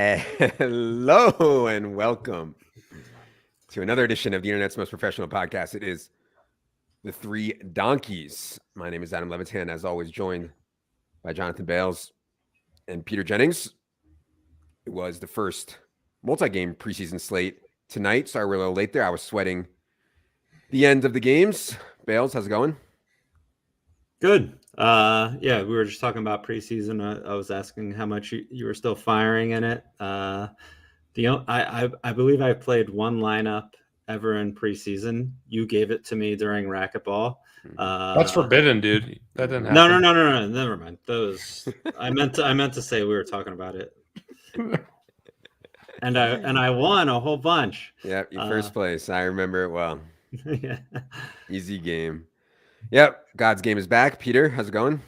Hello and welcome to another edition of the internet's most professional podcast. It is the Three Donkeys. My name is Adam Levitan, as always, joined by Jonathan Bales and Peter Jennings. It was the first multi-game preseason slate tonight. Sorry we're a little late there. I was sweating the end of the games. Bales, how's it going? Good. Yeah, we were just talking about preseason. I was asking how much you were still firing in it. I believe I played one lineup ever in preseason. You gave it to me during racquetball. That's forbidden, dude. That didn't happen. No. Never mind. Those I meant to say we were talking about it. And I won a whole bunch. Yep, first place. I remember it well. Yeah. Easy game. Yep, God's game is back. Peter, how's it going?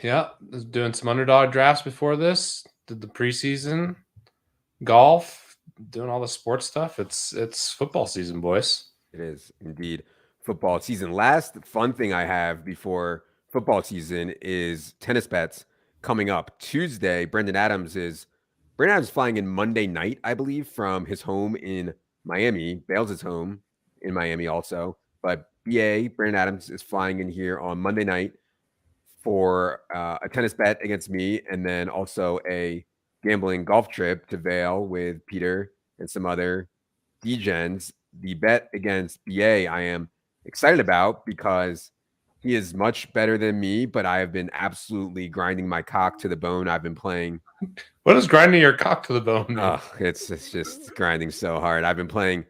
Yeah, was doing some underdog drafts before this. Did the preseason, golf, doing all the sports stuff. It's football season, boys. It is indeed football season. Last fun thing I have before football season is tennis bets coming up Tuesday. Brendan Adams is flying in Monday night, I believe, from his home in Miami. Bales is home in Miami also, but Brandon Adams is flying in here on Monday night for a tennis bet against me, and then also a gambling golf trip to Vail with Peter and some other D-gens. The bet against BA I am excited about because he is much better than me, but I have been absolutely grinding my cock to the bone. I've been playing. What is grinding your cock to the bone mean? Oh, it's just grinding so hard. I've been playing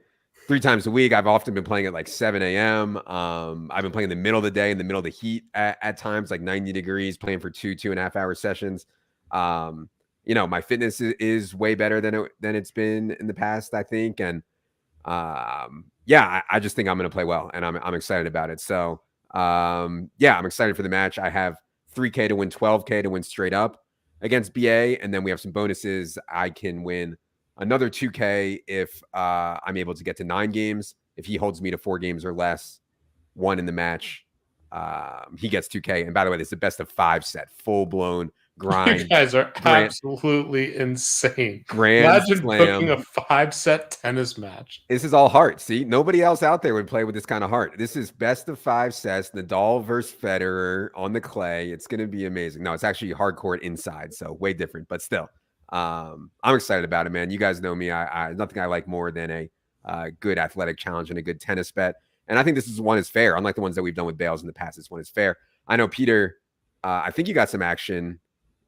3 times a week. I've often been playing at like 7 a.m. I've been playing in the middle of the day, in the middle of the heat at times, like 90 degrees, playing for 2.5 hour sessions. My fitness is way better than it's been in the past, I think. And I just think I'm going to play well, and I'm excited about it. So I'm excited for the match. I have $3K to win, $12K to win straight up against BA, and then we have some bonuses. I can win another $2K if I'm able to get to 9 games. If he holds me to 4 games or less, 1 in the match, he gets $2K. And by the way, this is the best of 5 set, full blown grind. You guys are absolutely insane. Imagine booking a 5-set tennis match. This is all heart. See, nobody else out there would play with this kind of heart. This is best of 5 sets. Nadal versus Federer on the clay. It's going to be amazing. No, it's actually hardcore inside, so way different, but still. I'm excited about it, man. You guys know me. I nothing I like more than a good athletic challenge and a good tennis bet. And I think this one is fair, unlike the ones that we've done with Bales in the past. This one is fair. I know, Peter, I think you got some action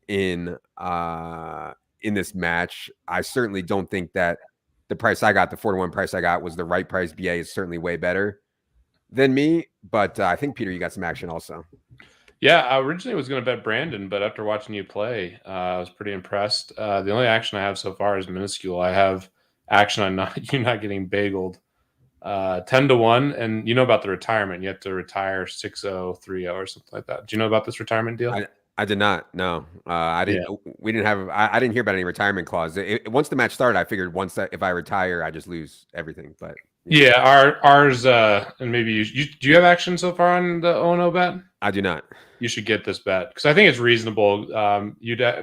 in this match. I certainly don't think that the price I got, the 4-1 price I got, was the right price. BA is certainly way better than me, but I think, Peter, you got some action also. Yeah, I originally was going to bet Brandon, but after watching you play, I was pretty impressed. The only action I have so far is minuscule. I have action on you not getting bageled, 10-1, and you know about the retirement. You have to retire 6-0, 3-0, or something like that. Do you know about this retirement deal? I did not. No, I didn't. Yeah. We didn't have. I didn't hear about any retirement clause. Once the match started, I figured if I retire, I just lose everything. But ours. And maybe do you have action so far on the O&O bet? I do not. You should get this bet because I think it's reasonable.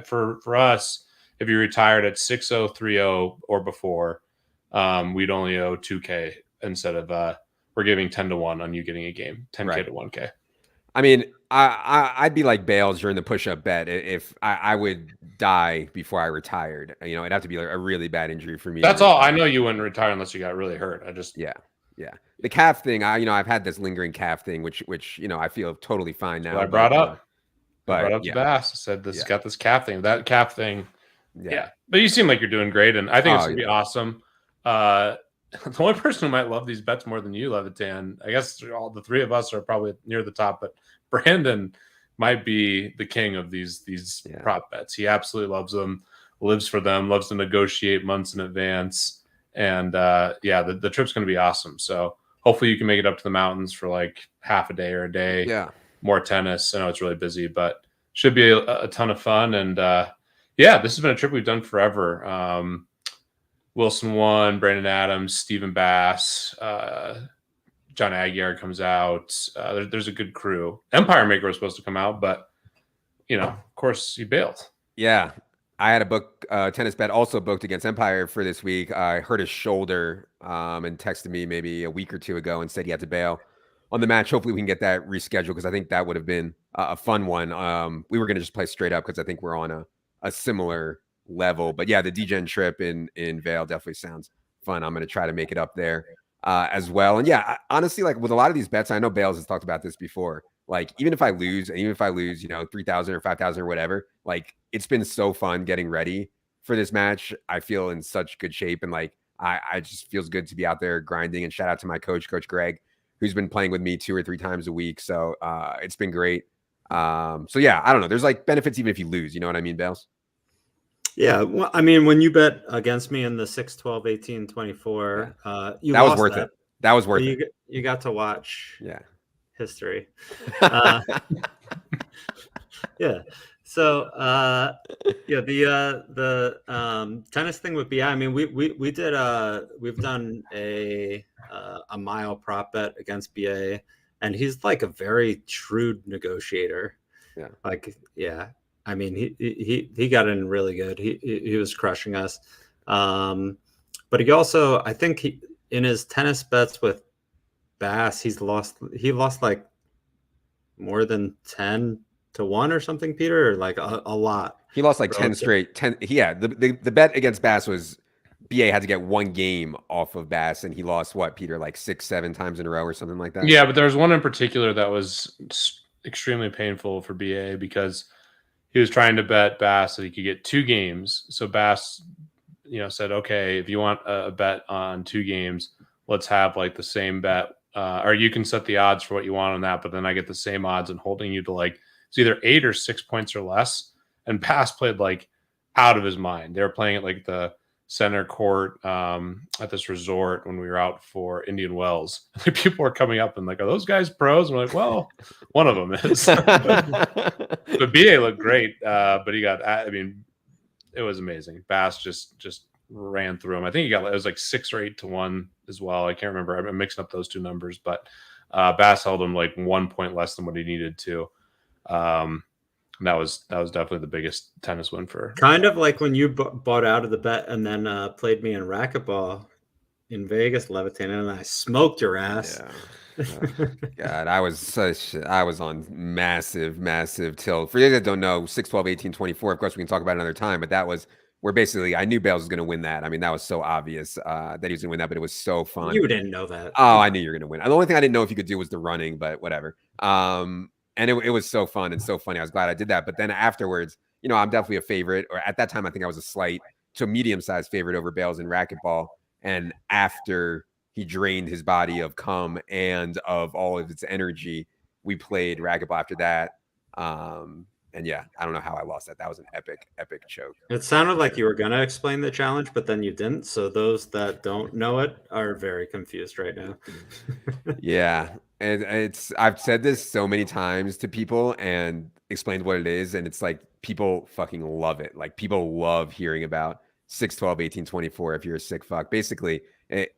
For us, if you retired at 6-0, 3-0 or before, we'd only owe 2K instead of we're giving 10-1 on you getting a game, 10K right. to 1K. I mean, I'd be like Bales during the push-up bet if I would die before I retired. It'd have to be like a really bad injury for me. That's all. I know you wouldn't retire unless you got really hurt. Yeah. The calf thing, I've had this lingering calf thing, which I feel totally fine now. I brought up to Bass. I said got this calf thing. That calf thing. Yeah. But you seem like you're doing great, and I think it's gonna be awesome. The only person who might love these bets more than you, Levitan, I guess all the 3 of us are probably near the top, but Brandon might be the king of these prop bets. He absolutely loves them, lives for them, loves to negotiate months in advance. And the trip's going to be awesome. So hopefully you can make it up to the mountains for like half a day or a day. Yeah. More tennis. I know it's really busy, but should be a ton of fun. And this has been a trip we've done forever. Wilson won, Brandon Adams, Stephen Bass, John Aguiar comes out. There's a good crew. Empire Maker was supposed to come out, but of course he bailed. Yeah. I had a book tennis bet also booked against Empire for this week. I hurt his shoulder and texted me maybe a week or two ago and said he had to bail on the match. Hopefully we can get that rescheduled because I think that would have been a fun one. We were going to just play straight up because I think we're on a similar level. But yeah, the DGen trip in Vail definitely sounds fun. I'm going to try to make it up there as well. And yeah, honestly, like with a lot of these bets, I know Bales has talked about this before. Like even if I lose, 3,000 or 5,000 or whatever, like it's been so fun getting ready for this match. I feel in such good shape, and like I just feels good to be out there grinding. And shout out to my coach Greg, who's been playing with me 2 or 3 times a week. So it's been great. So yeah, I don't know. There's like benefits even if you lose. You know what I mean, Bales? Yeah, well, I mean, when you bet against me in the 6, 12, 18, 24, that was worth it. That was worth it. You got to watch. Yeah. History. Yeah. So the tennis thing with BI. I mean, we did we've done a mile prop bet against BA, and he's like a very shrewd negotiator. Yeah. Like, yeah. I mean, he got in really good. He was crushing us. But he also, I think in his tennis bets with Bass, he lost like more than 10-1 or something, Peter, or like a lot. He lost like 10 straight. 10. Yeah, the bet against Bass was BA had to get 1 game off of Bass, and he lost what, Peter, like 6-7 times in a row or something like that. Yeah, but there was one in particular that was extremely painful for BA because he was trying to bet Bass that he could get 2 games. So Bass, said, okay, if you want a bet on 2 games, let's have like the same bet. Or you can set the odds for what you want on that, but then I get the same odds and holding you to like it's either 8 or 6 points or less. And Bass played like out of his mind. They were playing at like the center court at this resort when we were out for Indian Wells. People were coming up and like, are those guys pros? And we're like, well, one of them is. But BA looked great, but he got. I mean, it was amazing. Bass just ran through him. I think it was like 6 or 8-1 as well. I can't remember. I'm mixing up those 2 numbers, but Bass held him like 1 point less than what he needed to. And that was definitely the biggest tennis win for. Kind of like when you bought out of the bet and then played me in racquetball in Vegas, Levitan, and I smoked your ass. Yeah. Oh, God, I was on massive tilt. For you that don't know, 6, 12, 18, 24, of course we can talk about it another time, but that was where basically I knew Bales was going to win that. I mean, that was so obvious that he was going to win that, but it was so fun. You didn't know that. Oh, I knew you were going to win. The only thing I didn't know if you could do was the running, but whatever. And it was so fun and so funny. I was glad I did that. But then afterwards, I'm definitely a favorite, or at that time, I think I was a slight to medium-sized favorite over Bales in racquetball. And after he drained his body of cum and of all of its energy, we played racquetball after that. And yeah, I don't know how I lost that. That was an epic choke. It sounded like you were going to explain the challenge, but then you didn't. So those that don't know it are very confused right now. Yeah. And I've said this so many times to people and explained what it is. And it's like people fucking love it. Like people love hearing about 6, 12, 18, 24 if you're a sick fuck. Basically,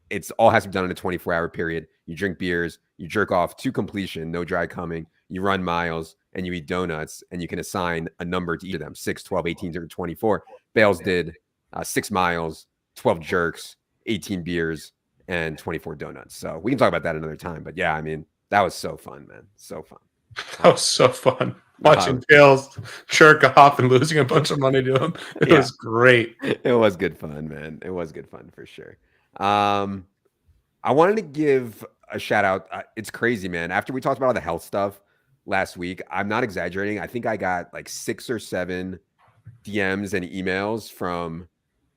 it's all has to be done in a 24-hour period. You drink beers, you jerk off to completion, no dry coming, you run miles, and you eat donuts, and you can assign a number to each of them, 6, 12, 18, or 24. Bales did 6 miles, 12 jerks, 18 beers, and 24 donuts. So we can talk about that another time. But yeah, I mean, that was so fun, man. So fun. That was so fun. Watching Bales jerk off and losing a bunch of money to him. It was great. It was good fun, man. It was good fun for sure. I wanted to give a shout out. It's crazy, man. After we talked about all the health stuff last week, I'm not exaggerating. I think I got like 6 or 7 DMs and emails from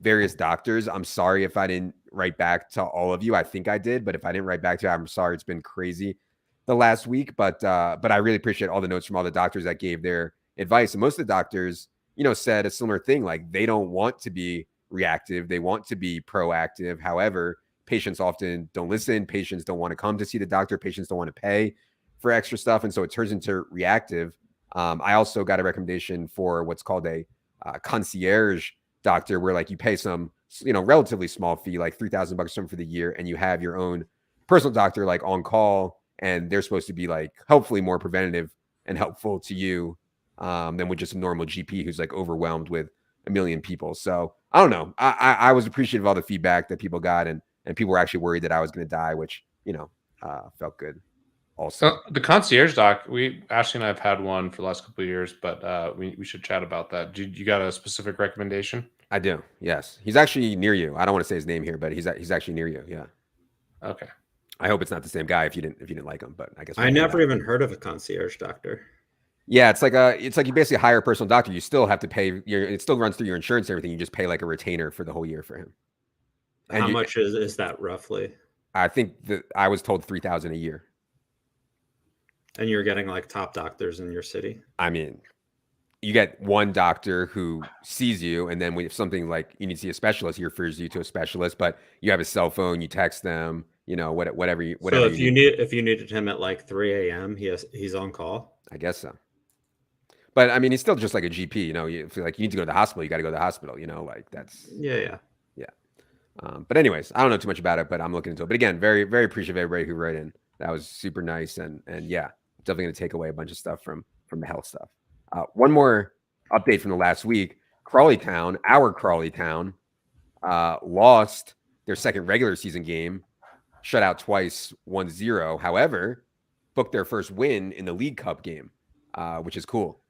various doctors. I'm sorry if I didn't write back to all of you. I think I did, but if I didn't write back to you, I'm sorry. It's been crazy the last week, but I really appreciate all the notes from all the doctors that gave their advice. And most of the doctors, said a similar thing. Like they don't want to be reactive. They want to be proactive. However, patients often don't listen. Patients don't want to come to see the doctor. Patients don't want to pay for extra stuff. And so it turns into reactive. I also got a recommendation for what's called a concierge doctor, where like you pay some, relatively small fee, like $3,000 or something for the year. And you have your own personal doctor, like on call. And they're supposed to be like, hopefully more preventative and helpful to you than with just a normal GP who's like overwhelmed with a million people. So I don't know. I was appreciative of all the feedback that people got, and people were actually worried that I was going to die, which, felt good. Also, the concierge doc, Ashley and I have had one for the last couple of years, but we should chat about that. You got a specific recommendation? I do. Yes, he's actually near you. I don't want to say his name here, but he's actually near you. Yeah. Okay. I hope it's not the same guy if you didn't like him, but I guess I never even heard of a concierge doctor. Yeah, it's like you basically hire a personal doctor. You still have to pay it still runs through your insurance and everything. You just pay like a retainer for the whole year for him. And how much is that roughly? I think that I was told $3,000 a year. And you're getting like top doctors in your city? I mean, you get one doctor who sees you, and then if something like you need to see a specialist, he refers you to a specialist, but you have a cell phone, you text them, whatever. So if you needed him at like 3 a.m., he's on call? I guess so. But I mean, he's still just like a GP, if you need to go to the hospital, you got to go to the hospital, like that's. Yeah. But anyways, I don't know too much about it, but I'm looking into it. But again, very, very appreciative of everybody who wrote in. That was super nice. And yeah, definitely going to take away a bunch of stuff from the health stuff. One more update from the last week. Crawley Town, lost their second regular season game, shut out twice, 1-0. However, booked their first win in the League Cup game, which is cool.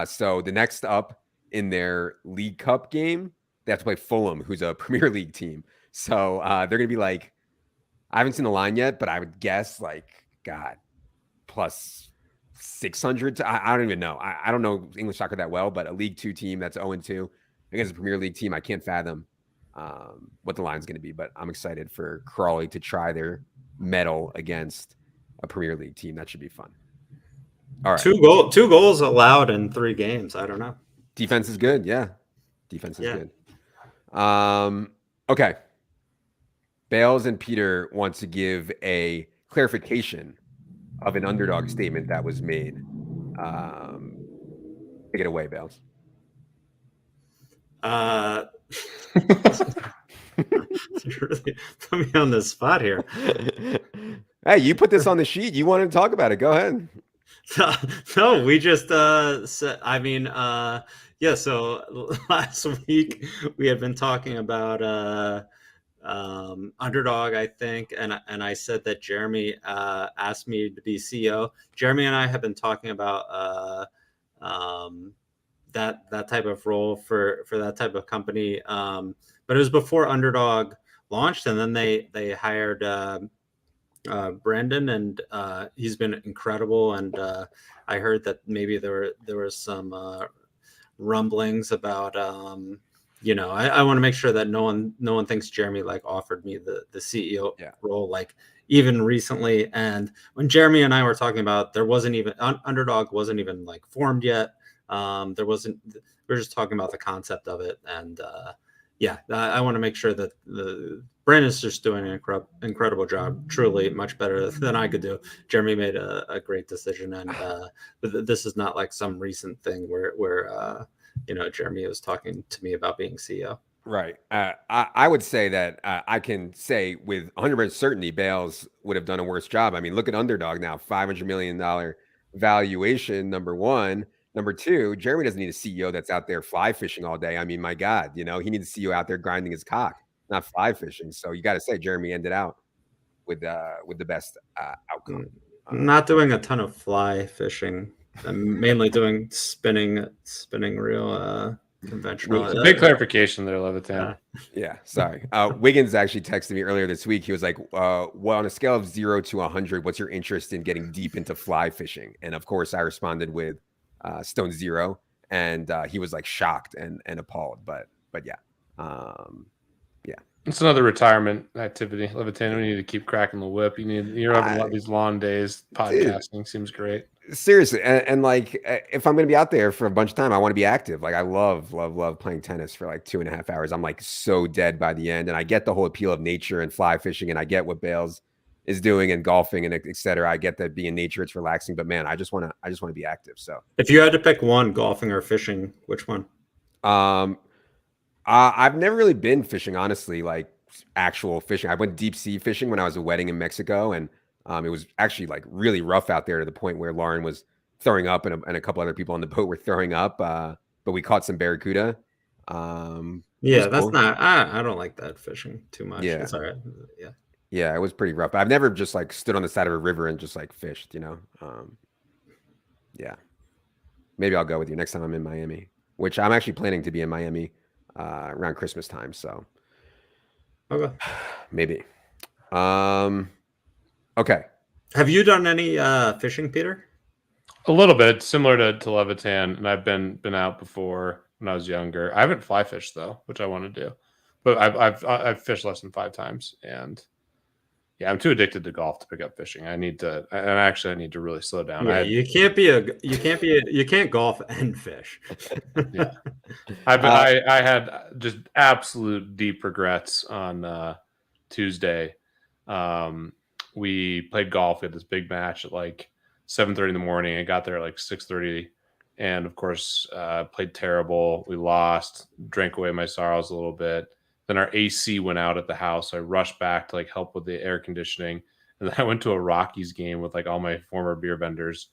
So the next up in their League Cup game, they have to play Fulham, who's a Premier League team. So they're going to be like, I haven't seen the line yet, but I would guess plus 600. I don't even know. I don't know English soccer that well, but a League Two team that's 0-2 against a Premier League team, I can't fathom what the line's going to be. But I'm excited for Crawley to try their mettle against a Premier League team. That should be fun. All right. Two goals allowed in 3 games. I don't know. Defense is good. Yeah. Defense is good. Okay. Bales and Peter want to give a clarification of an underdog statement that was made. Take it away, Bales. Really put me on the spot here. Hey, you put this on the sheet. You wanted to talk about it. Go ahead. No, we just said, so last week we had been talking about underdog, I think, and I said that Jeremy asked me to be CEO. Jeremy and I have been talking about that type of role for that type of company, but it was before Underdog launched, and then they hired Brandon, and he's been incredible. And I heard that maybe there was some rumblings about I want to make sure that no one thinks Jeremy offered me the CEO role even recently. And when Jeremy and I were talking about, there wasn't even Underdog wasn't even formed yet. We were just talking about the concept of it. And I want to make sure that Brandon's just doing an incredible job, truly much better than I could do. Jeremy made a great decision, and this is not some recent thing where Jeremy was talking to me about being CEO. Right. I would say that I can say with 100% certainty Bales would have done a worse job. I mean, look at Underdog now, $500 million valuation, number one. Number two, Jeremy doesn't need a CEO that's out there fly fishing all day. I mean, my God, he needs a CEO out there grinding his cock, not fly fishing. So you got to say Jeremy ended out with the best outcome. Not doing a ton of fly fishing. I'm mainly doing spinning reel, conventional. It's a big clarification there, Levitan. Yeah, sorry. Wiggins actually texted me earlier this week. He was like, well, on a scale of 0 to 100, what's your interest in getting deep into fly fishing? And of course, I responded with Stone 0, and he was shocked and appalled. But yeah. It's another retirement activity, Levitan. We need to keep cracking the whip. You're having a lot of these long days. Podcasting seems great. Seriously, and if I'm going to be out there for a bunch of time, I want to be active. I love playing tennis for 2.5 hours. I'm so dead by the end, and I get the whole appeal of nature and fly fishing, and I get what Bales is doing and golfing and et cetera. I get that being in nature, it's relaxing, but man, I just want to be active. So if you had to pick one, golfing or fishing, which one? I've never really been fishing, honestly, actual fishing. I went deep sea fishing when I was at a wedding in Mexico, and it was actually really rough out there to the point where Lauren was throwing up and a couple other people on the boat were throwing up. But we caught some barracuda. Yeah, that's cool. Not. I don't like that fishing too much. Yeah, it's all right. Yeah, it was pretty rough. I've never just like stood on the side of a river and just like fished. Yeah, maybe I'll go with you next time I'm in Miami, which I'm actually planning to be in Miami around Christmas time. So, okay, maybe. Okay. Have you done any fishing, Peter? A little bit, similar to Levitan, and I've been out before when I was younger. I haven't fly fished though, which I want to do, but I've fished less than 5 times, and yeah, I'm too addicted to golf to pick up fishing. I need to really slow down. Yeah, you can't golf and fish. Yeah, I had just absolute deep regrets on Tuesday. We played golf. We had this big match at like 7:30 in the morning. I got there at like 6:30, and of course, played terrible. We lost. Drank away my sorrows a little bit. Then our AC went out at the house. So I rushed back to like help with the air conditioning, and then I went to a Rockies game with like all my former beer vendors.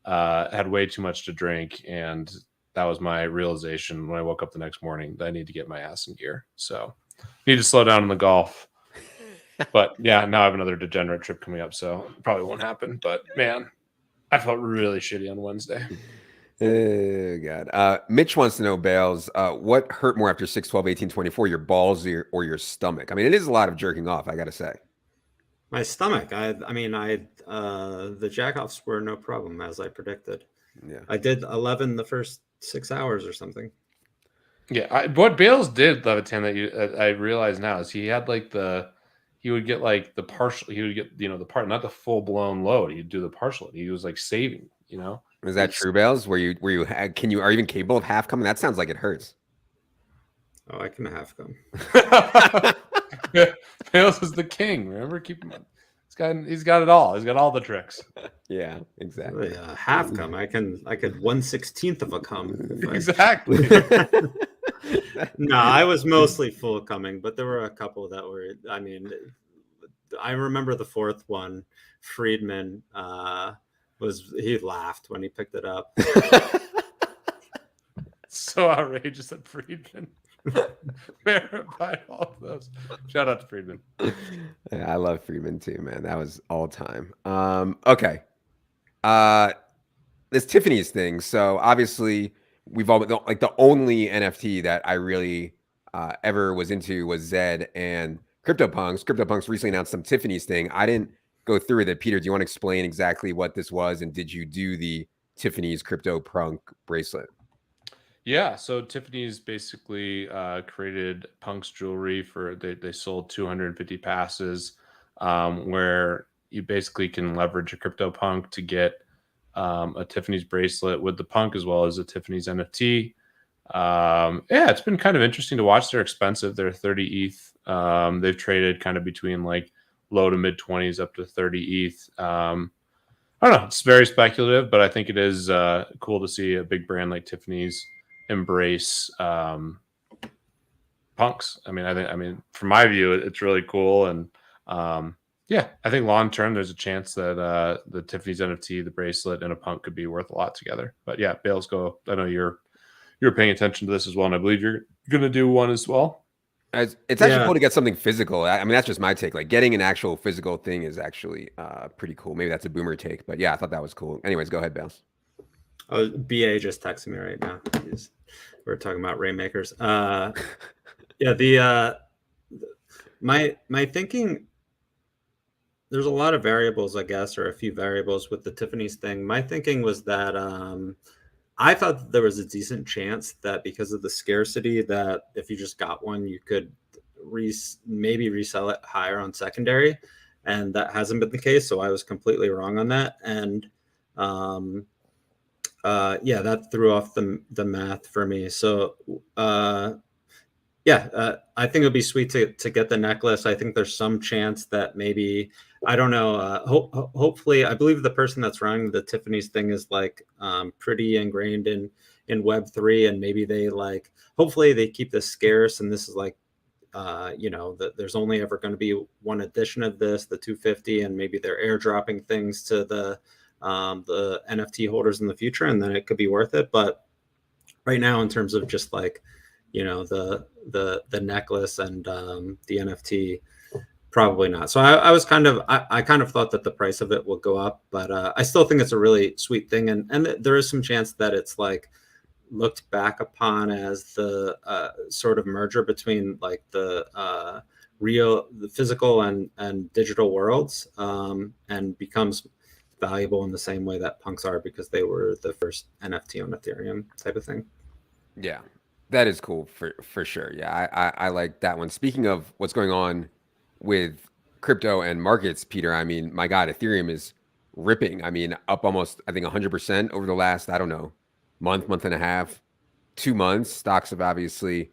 Had way too much to drink, and that was my realization when I woke up the next morning that I need to get my ass in gear. So, need to slow down on the golf. But yeah, now I have another degenerate trip coming up, so it probably won't happen. But man, I felt really shitty on Wednesday. Oh, God. Mitch wants to know, Bales, what hurt more after 6, 12, 18, 24, your balls or your stomach? I mean, it is a lot of jerking off, I got to say. My stomach. The jack-offs were no problem, as I predicted. Yeah. I did 11 the first 6 hours or something. Yeah. What Bales did, Levitan, that I realize now is he had like he would get like the partial, he would get, the part, not the full blown load. He'd do the partial. He was like saving, Is that true, Bales? Are you even capable of half coming? That sounds like it hurts. Oh, I can half come. Bales is the king. Remember, keep him. He's got it all. He's got all the tricks. Yeah, exactly. Half come. I could 1/16 of a come. Exactly. No, I was mostly full coming, but there were a couple that were. I mean, I remember the fourth one. Friedman he laughed when he picked it up. So outrageous that Friedman verified all of those. Shout out to Friedman. Yeah, I love Friedman too, man. That was all time. Okay. This Tiffany's thing. So obviously we've all like the only NFT that I really ever was into was Zed and CryptoPunks. CryptoPunks recently announced some Tiffany's thing. I didn't go through with it. Peter, do you want to explain exactly what this was? And did you do the Tiffany's CryptoPunk bracelet? Yeah, so Tiffany's basically created Punk's jewelry they sold 250 passes where you basically can leverage a CryptoPunk to get a Tiffany's bracelet with the Punk as well as a Tiffany's NFT. Yeah, it's been kind of interesting to watch. They're expensive. They're 30 ETH. They've traded kind of between like low to mid 20s up to 30 ETH. I don't know. It's very speculative, but I think it is cool to see a big brand like Tiffany's embrace punks. I mean, from my view, it's really cool. And yeah, I think long term, there's a chance that the Tiffany's NFT, the bracelet, and a punk could be worth a lot together. But yeah, Bales, go. I know you're paying attention to this as well, and I believe you're going to do one as well. It's actually cool to get something physical. I mean, that's just my take. Like getting an actual physical thing is actually pretty cool. Maybe that's a boomer take, but yeah, I thought that was cool. Anyways, go ahead, Bales. Oh, BA just texted me right now. We're talking about Rainmakers. Yeah, my thinking. There's a lot of variables, I guess, or a few variables with the Tiffany's thing. My thinking was that I thought that there was a decent chance that because of the scarcity, that if you just got one, you could maybe resell it higher on secondary, and that hasn't been the case. So I was completely wrong on that, and yeah, that threw off the math for me. So yeah, I think it'd be sweet to get the necklace. I think there's some chance that maybe, I don't know. Hopefully, I believe the person that's running the Tiffany's thing is like pretty ingrained in Web3, and maybe they hopefully they keep this scarce. And this is like, that there's only ever going to be one edition of this, the 250, and maybe they're airdropping things to the NFT holders in the future, and then it could be worth it. But right now, in terms of just like the necklace and the NFT. Probably not. So I was kind of I kind of thought that the price of it will go up, but I still think it's a really sweet thing, and there is some chance that it's like looked back upon as the sort of merger between like the physical and digital worlds, and becomes valuable in the same way that punks are because they were the first NFT on Ethereum type of thing. Yeah, that is cool for sure. Yeah, I like that one. Speaking of what's going on with crypto and markets, Peter, I mean, my God, Ethereum is ripping. I mean, up almost, I think, 100% over the last, I don't know, month and a half, 2 months. Stocks have obviously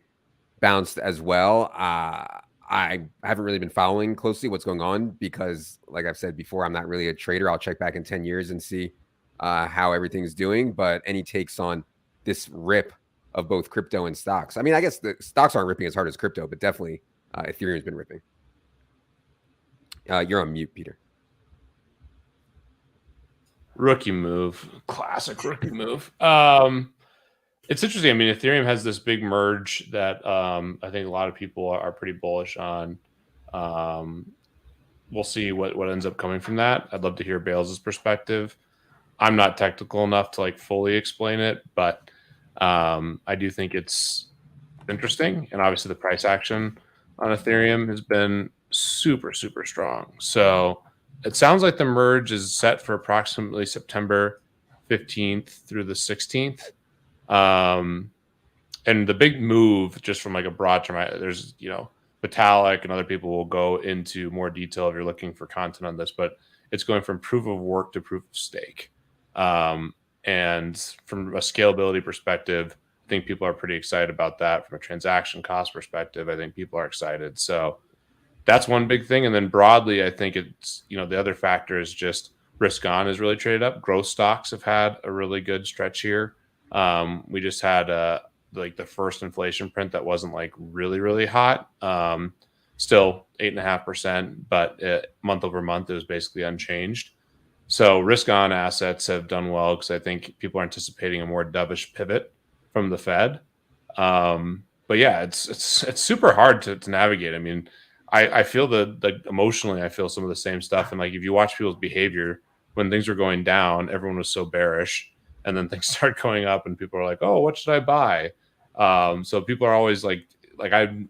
bounced as well. I haven't really been following closely what's going on because, like I've said before, I'm not really a trader. I'll check back in 10 years and see how everything's doing. But any takes on this rip of both crypto and stocks? I mean, I guess the stocks aren't ripping as hard as crypto, but definitely Ethereum's been ripping. You're on mute, Peter. Rookie move. Classic rookie move. It's interesting. I mean, Ethereum has this big merge that I think a lot of people are pretty bullish on. We'll see what ends up coming from that. I'd love to hear Bales' perspective. I'm not technical enough to like fully explain it, but I do think it's interesting. And obviously the price action on Ethereum has been super, super strong. So it sounds like the merge is set for approximately September 15th through the 16th. And the big move, just from like a broad term, there's, Vitalik and other people will go into more detail if you're looking for content on this, but it's going from proof of work to proof of stake. And from a scalability perspective, I think people are pretty excited about that. From a transaction cost perspective, I think people are excited. So that's one big thing. And then broadly, I think it's, the other factor is just risk on is really traded up. Growth stocks have had a really good stretch here. We just had like the first inflation print that wasn't like really, really hot. Still 8.5%, but month over month, it was basically unchanged. So risk on assets have done well because I think people are anticipating a more dovish pivot from the Fed. But yeah, it's super hard to navigate. I mean, I feel emotionally, I feel some of the same stuff. And like, if you watch people's behavior when things were going down, everyone was so bearish, and then things start going up and people are like, oh, what should I buy? So people are always like I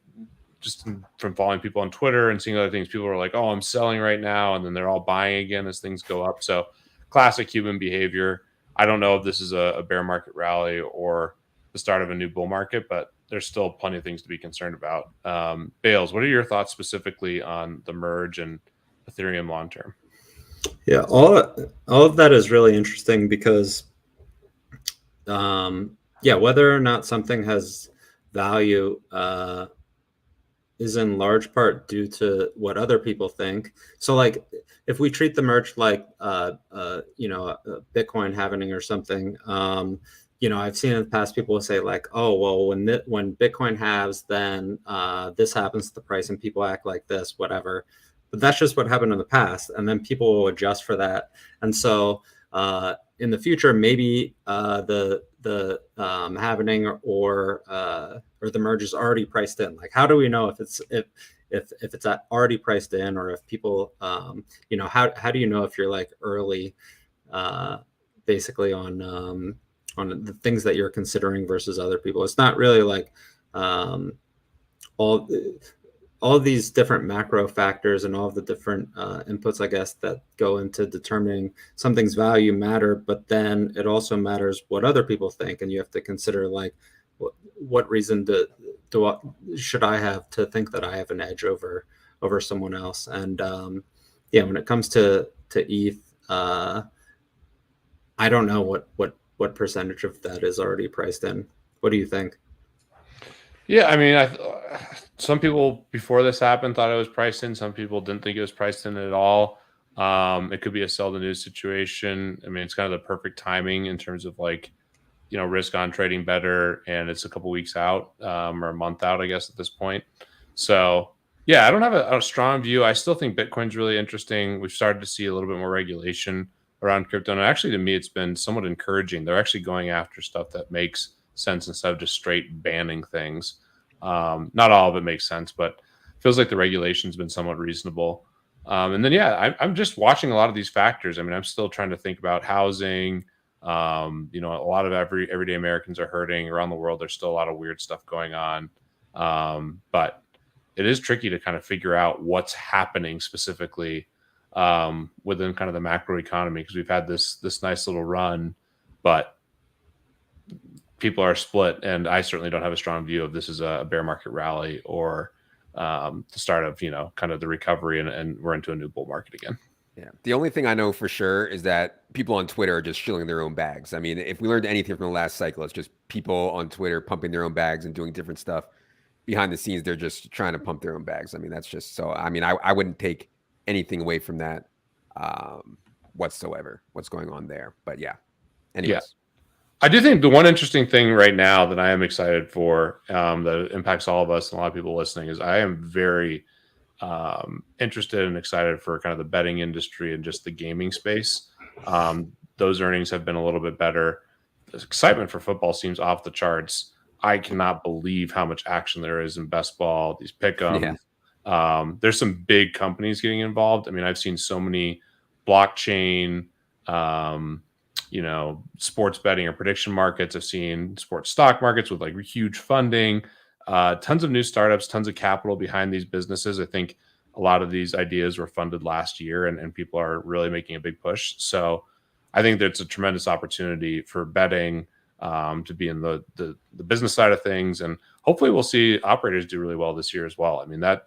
just from following people on Twitter and seeing other things, people are like, oh, I'm selling right now. And then they're all buying again as things go up. So classic human behavior. I don't know if this is a bear market rally or the start of a new bull market, but there's still plenty of things to be concerned about. Bales, what are your thoughts specifically on the merge and Ethereum long term? Yeah, all of that is really interesting because, whether or not something has value is in large part due to what other people think. So, like, if we treat the merge like, Bitcoin halving or something, I've seen in the past people will say like, oh, well, when Bitcoin halves, then this happens to the price and people act like this, whatever. But that's just what happened in the past. And then people will adjust for that. And so in the future, maybe the halving or the merge is already priced in. Like, how do we know if it's already priced in, or if people, how do you know if you're like early, basically on the things that you're considering versus other people? It's not really like all of these different macro factors and all of the different inputs, I guess, that go into determining something's value matter, but then it also matters what other people think. And you have to consider like, what reason should I have to think that I have an edge over someone else? And when it comes to ETH, I don't know what percentage of that is already priced in. What do you think? Yeah, I mean, some people before this happened thought it was priced in. Some people didn't think it was priced in at all. It could be a sell the news situation. I mean, it's kind of the perfect timing in terms of like, risk on trading better, and it's a couple weeks out or a month out, I guess, at this point. So yeah, I don't have a strong view. I still think Bitcoin's really interesting. We've started to see a little bit more regulation around crypto, and actually, to me, it's been somewhat encouraging. They're actually going after stuff that makes sense instead of just straight banning things. Not all of it makes sense, but feels like the regulation's been somewhat reasonable. And then, I'm just watching a lot of these factors. I mean, I'm still trying to think about housing. A lot of everyday Americans are hurting around the world. There's still a lot of weird stuff going on. But it is tricky to kind of figure out what's happening specifically within kind of the macro economy, because we've had this nice little run, but people are split, and I certainly don't have a strong view of this as a bear market rally or the start of kind of the recovery, and we're into a new bull market again. Yeah. The only thing I know for sure is that people on Twitter are just shilling their own bags. I mean, if we learned anything from the last cycle, it's just people on Twitter pumping their own bags and doing different stuff behind the scenes. They're just trying to pump their own bags. I mean, that's just so. I mean, I wouldn't take anything away from that whatsoever. What's going on there? But yeah. Anyways. Yeah. I do think the one interesting thing right now that I am excited for that impacts all of us and a lot of people listening is I am very interested and excited for kind of the betting industry and just the gaming space. Those earnings have been a little bit better. The excitement for football seems off the charts. I cannot believe how much action there is in best ball, these pick'ems. Yeah. There's some big companies getting involved. I mean, I've seen so many blockchain, sports betting or prediction markets. I've seen sports stock markets with like huge funding, tons of new startups, tons of capital behind these businesses. I think a lot of these ideas were funded last year, and people are really making a big push. So I think that's a tremendous opportunity for betting to be in the business side of things. And hopefully we'll see operators do really well this year as well. I mean, that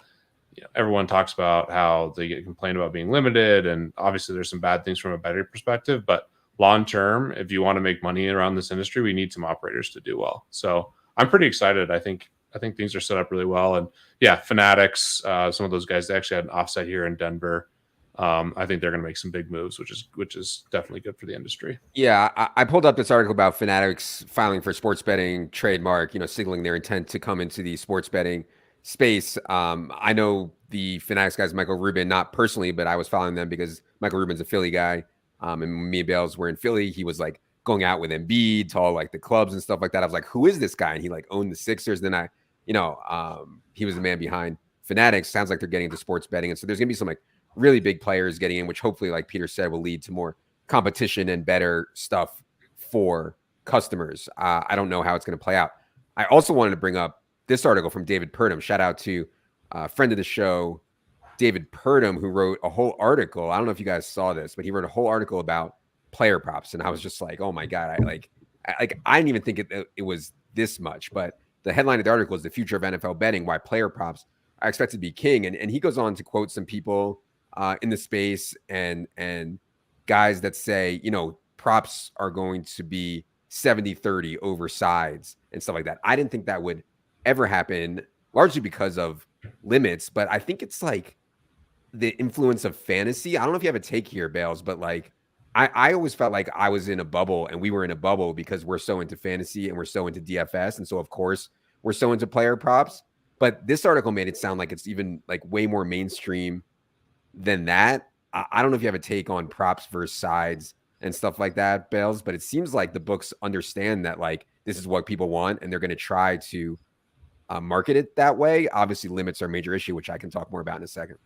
everyone talks about how they get complained about being limited, and obviously there's some bad things from a betting perspective, but long term, if you want to make money around this industry, we need some operators to do well. So I'm pretty excited. I think things are set up really well. And yeah, Fanatics, some of those guys, they actually had an offsite here in Denver. I think they're going to make some big moves, which is definitely good for the industry. Yeah, I pulled up this article about Fanatics filing for sports betting trademark, signaling their intent to come into the sports betting space. I know the Fanatics guys, Michael Rubin, not personally, but I was following them because Michael Rubin's a Philly guy. And when me and Bales were in Philly, he was like going out with Embiid to all like the clubs and stuff like that. I was like, who is this guy? And he like owned the Sixers. Then he was the man behind Fanatics. Sounds like they're getting into sports betting. And so there's going to be some like really big players getting in, which hopefully, like Peter said, will lead to more competition and better stuff for customers. I don't know how it's going to play out. I also wanted to bring up this article from David Purdom. Shout out to a friend of the show, David Purdom, who wrote a whole article. I don't know if you guys saw this, but he wrote a whole article about player props. And I was just like, oh my God, I didn't even think it was this much. But the headline of the article is "The Future of NFL Betting: Why Player Props Are Expected to Be King." And he goes on to quote some people in the space and guys that say, props are going to be 70-30 over sides and stuff like that. I didn't think that would ever happen, largely because of limits. But I think it's like the influence of fantasy. I don't know if you have a take here, Bales, but like I always felt like I was in a bubble and we were in a bubble because we're so into fantasy and we're so into DFS. And so of course we're so into player props. But this article made it sound like it's even like way more mainstream than that. I don't know if you have a take on props versus sides and stuff like that, Bales, but it seems like the books understand that like this is what people want and they're going to try to market it that way. Obviously limits are a major issue, which I can talk more about in a second.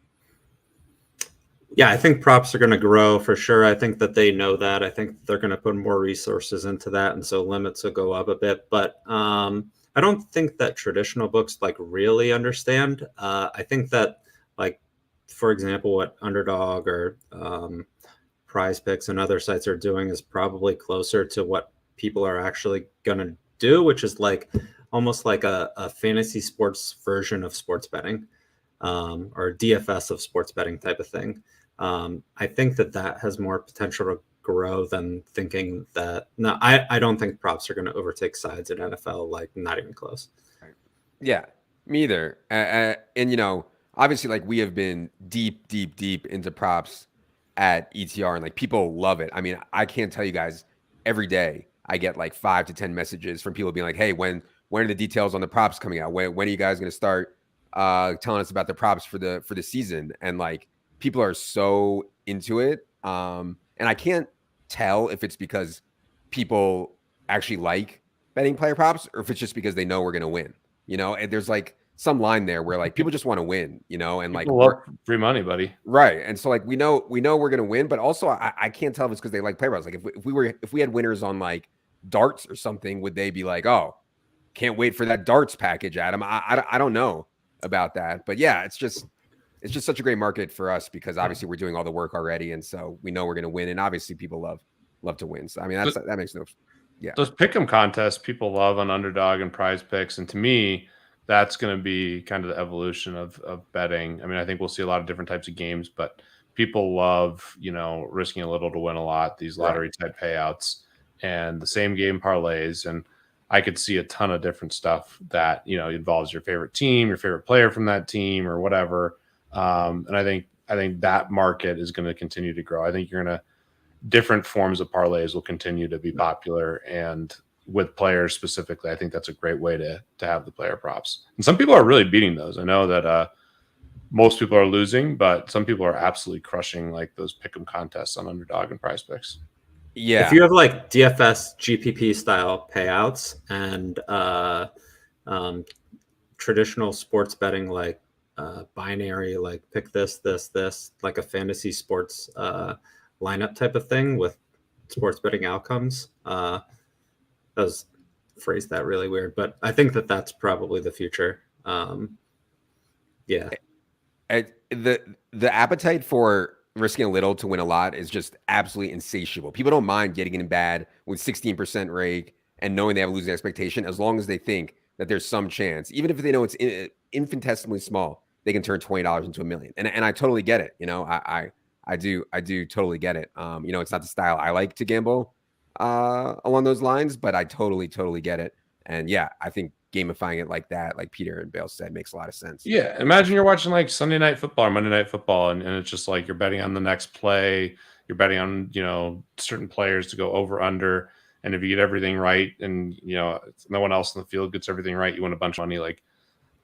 Yeah, I think props are going to grow for sure. I think that they know that. I think they're going to put more resources into that. And so limits will go up a bit. But I don't think that traditional books like really understand. I think that like, for example, what Underdog or Prize Picks and other sites are doing is probably closer to what people are actually going to do, which is like almost like a fantasy sports version of sports betting or DFS of sports betting type of thing. I think that has more potential to grow than thinking that. No, I don't think props are going to overtake sides in NFL, like not even close. Yeah, me either. And, obviously, like we have been deep into props at ETR and like people love it. I mean, I can't tell you guys, every day I get like 5 to 10 messages from people being like, hey, when are the details on the props coming out? When are you guys going to start telling us about the props for the season? And like people are so into it. And I can't tell if it's because people actually like betting player props, or if it's just because they know we're going to win, and there's like some line there where like people just want to win, and people like love free money, buddy. Right. And so like we know we're going to win, but also I can't tell if it's because they like player props. Like if we had winners on like darts or something, would they be like, oh, can't wait for that darts package, Adam? I don't know about that, but yeah, it's just such a great market for us because obviously we're doing all the work already, and so we know we're going to win, and obviously people love to win. So I mean that makes no, yeah. Those pick'em contests people love on Underdog and Prize Picks, and to me, that's going to be kind of the evolution of betting. I mean, I think we'll see a lot of different types of games, but people love risking a little to win a lot. These lottery type payouts and the same game parlays, and I could see a ton of different stuff that involves your favorite team, your favorite player from that team, or whatever. And I think that market is going to continue to grow. I think different forms of parlays will continue to be popular, and with players specifically, I think that's a great way to have the player props. And some people are really beating those. I know that most people are losing, but some people are absolutely crushing like those pick'em contests on Underdog and Prize Picks. Yeah. If you have like DFS GPP style payouts and traditional sports betting, like binary, like pick this, like a fantasy sports lineup type of thing with sports betting outcomes. That was phrased that really weird, but I think that's probably the future. Yeah. The appetite for risking a little to win a lot is just absolutely insatiable. People don't mind getting in bad with 16% rake and knowing they have a losing expectation, as long as they think that there's some chance, even if they know it's infinitesimally small, they can turn $20 into $1 million. And I totally get it. I do totally get it. It's not the style I like to gamble along those lines, but I totally get it. And yeah, I think gamifying it like that, like Peter and Bale said, makes a lot of sense. Yeah. Imagine you're watching like Sunday Night Football or Monday Night Football, and it's just like you're betting on the next play. You're betting on, certain players to go over under. And if you get everything right and, no one else in the field gets everything right, you win a bunch of money. Like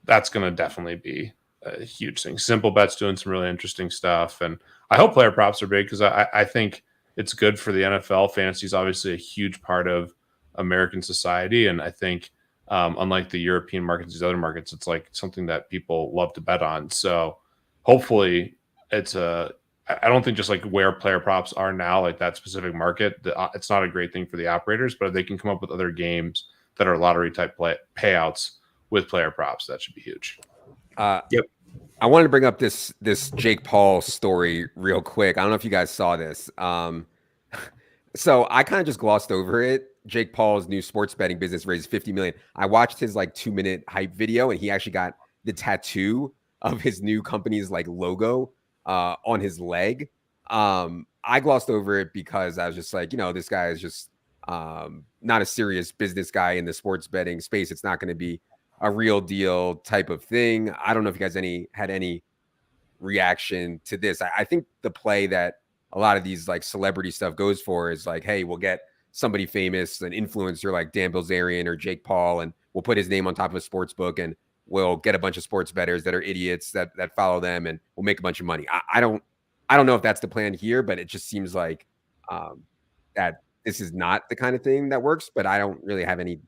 that's going to definitely be a huge thing. Simple Bet's doing some really interesting stuff. And I hope player props are big because I think it's good for the NFL. Fantasy is obviously a huge part of American society. And I think, unlike the European markets, these other markets, it's like something that people love to bet on. So hopefully I don't think just like where player props are now, like that specific market, it's not a great thing for the operators, but if they can come up with other games that are lottery type payouts with player props, that should be huge. Yep. I wanted to bring up this Jake Paul story real quick. I don't know if you guys saw this. So I kind of just glossed over it. Jake Paul's new sports betting business raised $50 million. I watched his like 2-minute hype video, and he actually got the tattoo of his new company's like logo on his leg. I glossed over it because I was just like, this guy is just not a serious business guy in the sports betting space. It's not going to be a real deal type of thing. I don't know if you guys had any reaction to this. I think the play that a lot of these like celebrity stuff goes for is like, hey, we'll get somebody famous, an influencer like Dan Bilzerian or Jake Paul, and we'll put his name on top of a sports book, and we'll get a bunch of sports bettors that are idiots that follow them, and we'll make a bunch of money. I don't know if that's the plan here, but it just seems like that this is not the kind of thing that works, but I don't really have any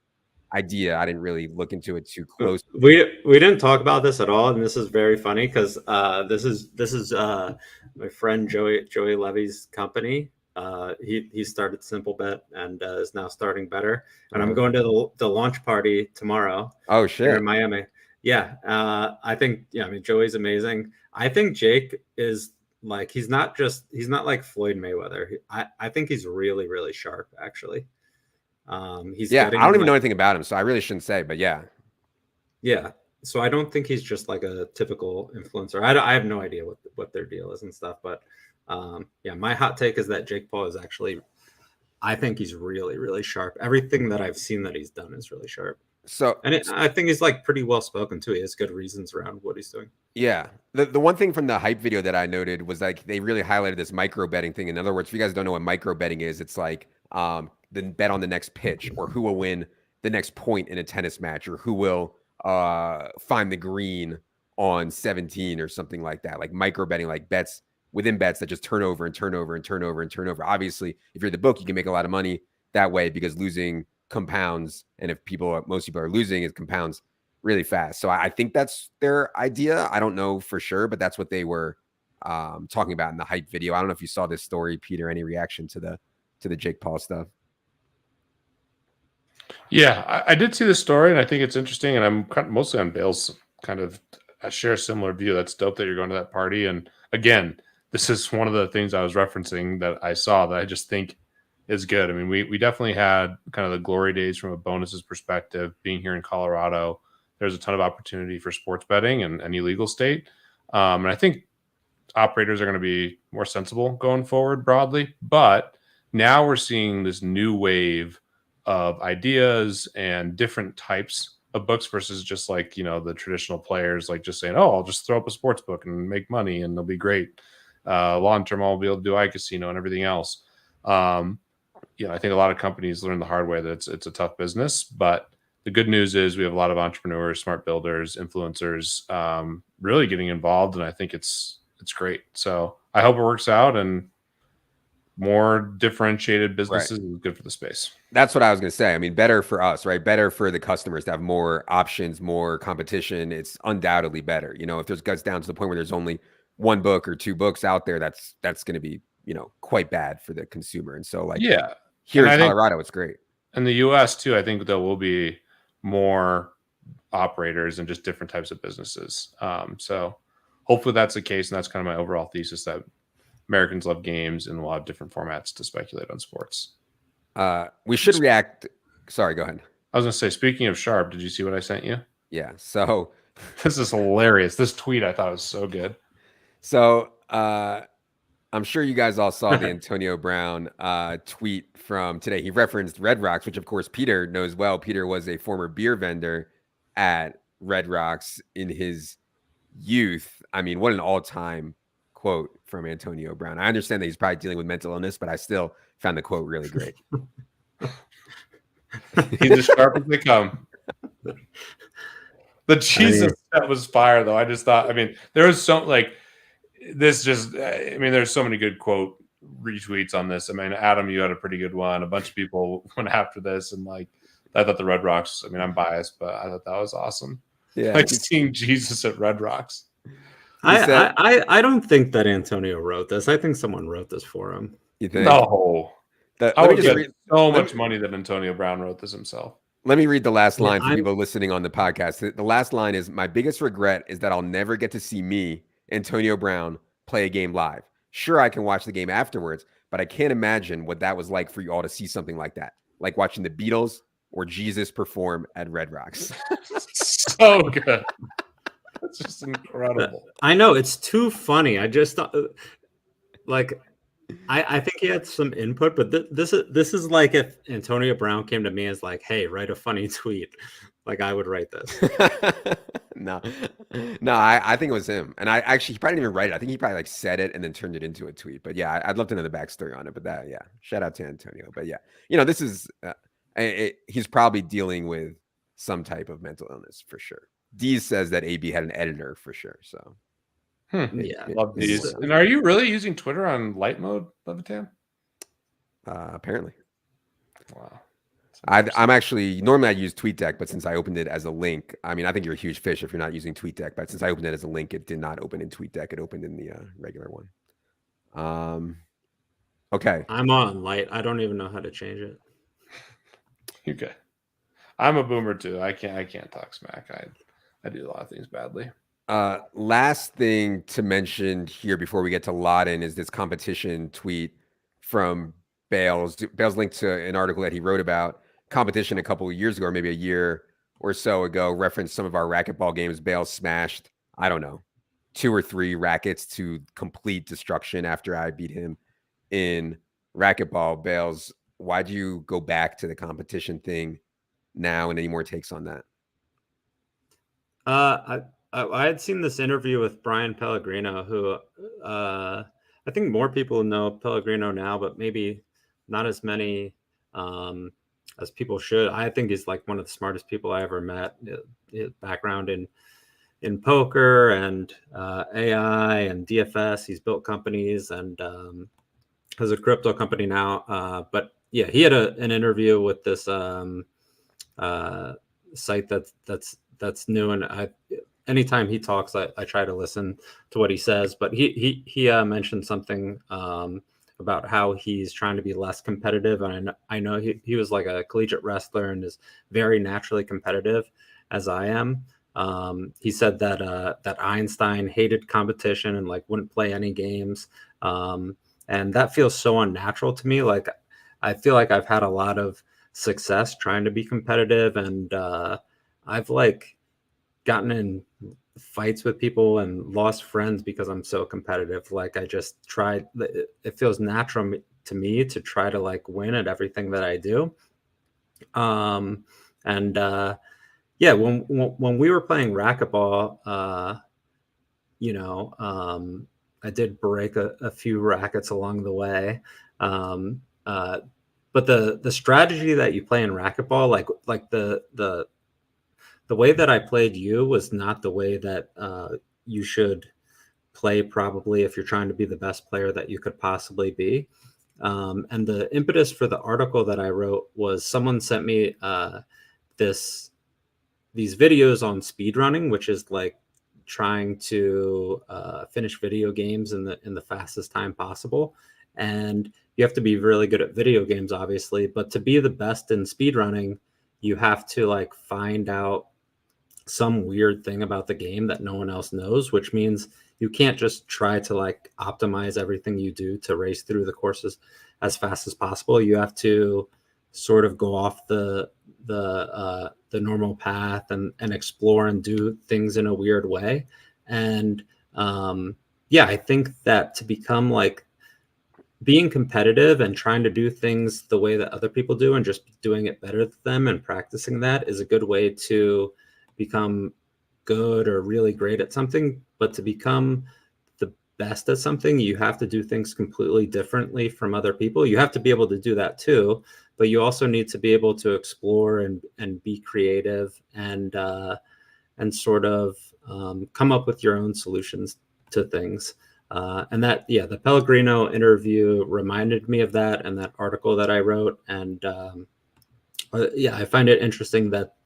idea. I didn't really look into it too close. We didn't talk about this at all, and this is very funny because this is my friend Joey Levy's company. He started Simple Bet and is now starting Better. And I'm going to the launch party tomorrow. Oh shit! Here in Miami. Yeah, I think Joey's amazing. I think Jake is like he's not like Floyd Mayweather. I think he's really, really sharp actually. I don't even know anything about him, so I really shouldn't say, but yeah. So I don't think he's just like a typical influencer. I have no idea what their deal is and stuff, but my hot take is that Jake Paul is actually, I think he's really, really sharp. Everything that I've seen that he's done is really sharp. So, I think he's like pretty well spoken too. He has good reasons around what he's doing. Yeah. The one thing from the hype video that I noted was like they really highlighted this micro betting thing. In other words, if you guys don't know what micro betting is, it's like the bet on the next pitch, or who will win the next point in a tennis match, or who will find the green on 17 or something like that. Like micro betting, like bets within bets that just turn over and turn over and turn over and turn over. Obviously, if you're the book, you can make a lot of money that way because losing compounds, and if most people are losing, it compounds really fast. So I think that's their idea. I don't know for sure, but that's what they were talking about in the hype video. I don't know if you saw this story, Peter. Any reaction to the Jake Paul stuff? Yeah, I did see the story, and I think it's interesting. And I'm mostly on Bales. I share a similar view. That's dope that you're going to that party. And again, this is one of the things I was referencing that I saw that I just think is good. I mean, we definitely had kind of the glory days from a bonuses perspective. Being here in Colorado, there's a ton of opportunity for sports betting in any legal state. And I think operators are going to be more sensible going forward broadly. But now we're seeing this new wave of ideas and different types of books versus just like, the traditional players, like just saying, oh, I'll just throw up a sports book and make money and it'll be great. Long term, I'll be able to do iCasino and everything else. I think a lot of companies learn the hard way that it's a tough business, but the good news is we have a lot of entrepreneurs, smart builders, influencers, really getting involved. And I think it's great. So I hope it works out and more differentiated businesses is good for the space. That's what I was going to say. I mean, better for us, right? Better for the customers to have more options, more competition. It's undoubtedly better. If there's guts down to the point where there's only one book or two books out there, that's going to be, quite bad for the consumer. And so here in Colorado, it's great. In the US too, I think there will be more operators and just different types of businesses. So hopefully that's the case. And that's kind of my overall thesis, that Americans love games and we'll have different formats to speculate on sports. We should react. Sorry, go ahead. I was going to say, speaking of Sharp, did you see what I sent you? Yeah. So this is hilarious. This tweet I thought was so good. So I'm sure you guys all saw the Antonio Brown tweet from today. He referenced Red Rocks, which of course Peter knows well. Peter was a former beer vendor at Red Rocks in his youth. I mean, what an all-time quote from Antonio Brown. I understand that he's probably dealing with mental illness, but I still found the quote really great. He's as sharp as they come. The Jesus that was fire, though. I just thought, there was there's so many good quote retweets on this. Adam, you had a pretty good one. A bunch of people went after this, and I thought the Red Rocks, I'm biased, but I thought that was awesome. Yeah. Seeing Jesus at Red Rocks. I don't think that Antonio wrote this. I think someone wrote this for him. You think? No. I would get so much money that Antonio Brown wrote this himself. Let me read the last line for people listening on the podcast. The last line is, my biggest regret is that I'll never get to see me, Antonio Brown, play a game live. Sure, I can watch the game afterwards, but I can't imagine what that was like for you all to see something like that. Like watching the Beatles or Jesus perform at Red Rocks. So good. That's just incredible. I know, it's too funny. I just thought, I think he had some input, but this is like if Antonio Brown came to me as like, hey, write a funny tweet. I would write this. No, I think it was him. And he probably didn't even write it. I think he probably said it and then turned it into a tweet. But yeah, I'd love to know the backstory on it. But shout out to Antonio. But yeah, this is, he's probably dealing with some type of mental illness for sure. Deez says that AB had an editor for sure. So yeah, love Deez. And are you really using Twitter on light mode, Levitan? Apparently. Wow. I'm actually, normally I use TweetDeck, but since I opened it as a link, I think you're a huge fish if you're not using TweetDeck, but since I opened it as a link, it did not open in TweetDeck. It opened in the regular one. Okay. I'm on light. I don't even know how to change it. Okay. I'm a boomer too. I can't talk smack. I do a lot of things badly. Last thing to mention here before we get to Lodden is this competition tweet from Bales. Bales linked to an article that he wrote about competition a couple of years ago, or maybe a year or so ago, referenced some of our racquetball games. Bales smashed, 2 or 3 rackets to complete destruction after I beat him in racquetball. Bales, why do you go back to the competition thing now, and any more takes on that? I had seen this interview with Brian Pellegrino, who I think more people know Pellegrino now, but maybe not as many as people should. I think he's one of the smartest people I ever met. His background in poker and AI and DFS. He's built companies and has a crypto company now. But yeah, he had an interview with this site that's new, and anytime he talks, I try to listen to what he says. But he mentioned something about how he's trying to be less competitive, and I know he was like a collegiate wrestler and is very naturally competitive, as I am. He said that that Einstein hated competition and like wouldn't play any games, and that feels so unnatural to me. Like I feel like I've had a lot of success trying to be competitive, and I've like gotten in fights with people and lost friends because I'm so competitive. Like I just try, it feels natural to me to try to like win at everything that I do. And yeah, when we were playing racquetball, you know, I did break a few rackets along the way. But the strategy that you play in racquetball, like the way that I played you was not the way that you should play, probably, if you're trying to be the best player that you could possibly be. And the impetus for the article that I wrote was someone sent me these videos on speedrunning, which is like trying to finish video games in the fastest time possible. And you have to be really good at video games, obviously, but to be the best in speedrunning, you have to like find out some weird thing about the game that no one else knows, which means you can't just try to like optimize everything you do to race through the courses as fast as possible. You have to sort of go off the normal path and explore and do things in a weird way. And yeah, I think that to become like being competitive and trying to do things the way that other people do and just doing it better than them and practicing that is a good way to become good or really great at something. But to become the best at something, you have to do things completely differently from other people. You have to be able to do that too, but you also need to be able to explore and be creative and sort of come up with your own solutions to things. And that, yeah, the Pellegrino interview reminded me of that, and that article that I wrote. And yeah, I find it interesting that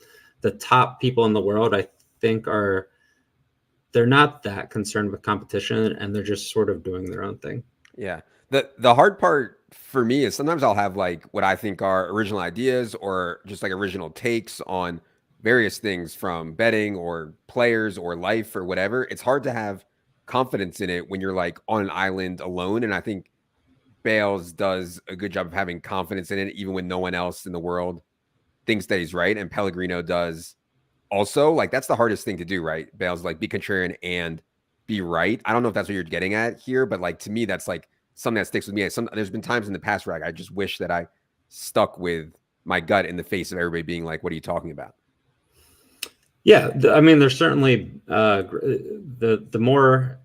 the top people in the world, I think, they're not that concerned with competition, and they're just sort of doing their own thing. Yeah. The hard part for me is sometimes I'll have like what I think are original ideas or just like original takes on various things from betting or players or life or whatever. It's hard to have confidence in it when you're like on an island alone. And I think Bales does a good job of having confidence in it, even when no one else in the world thinks that he's right. And Pellegrino does also. Like that's the hardest thing to do, right? Bales, like be contrarian and be right. I don't know if that's what you're getting at here, but like to me, that's like something that sticks with me. There's been times in the past where I just wish that I stuck with my gut in the face of everybody being like, "What are you talking about?" Yeah, I mean, there's certainly the more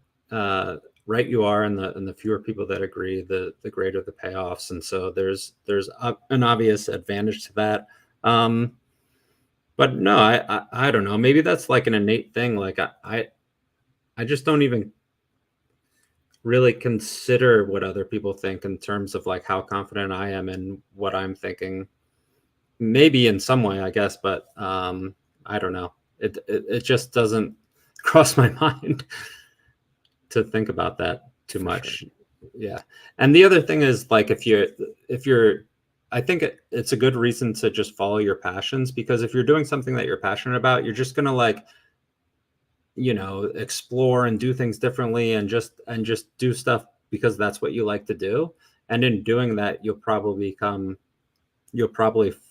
right you are, and the fewer people that agree, the greater the payoffs. And so there's an obvious advantage to that. But no, I don't know. Maybe that's like an innate thing. Like I just don't even really consider what other people think in terms of like how confident I am in what I'm thinking. Maybe in some way, I guess, but I don't know. It just doesn't cross my mind to think about that too much. Sure. Yeah. And the other thing is like if you're I think it's a good reason to just follow your passions, because if you're doing something that you're passionate about, you're just going to like, you know, explore and do things differently and just do stuff because that's what you like to do. And in doing that, you'll probably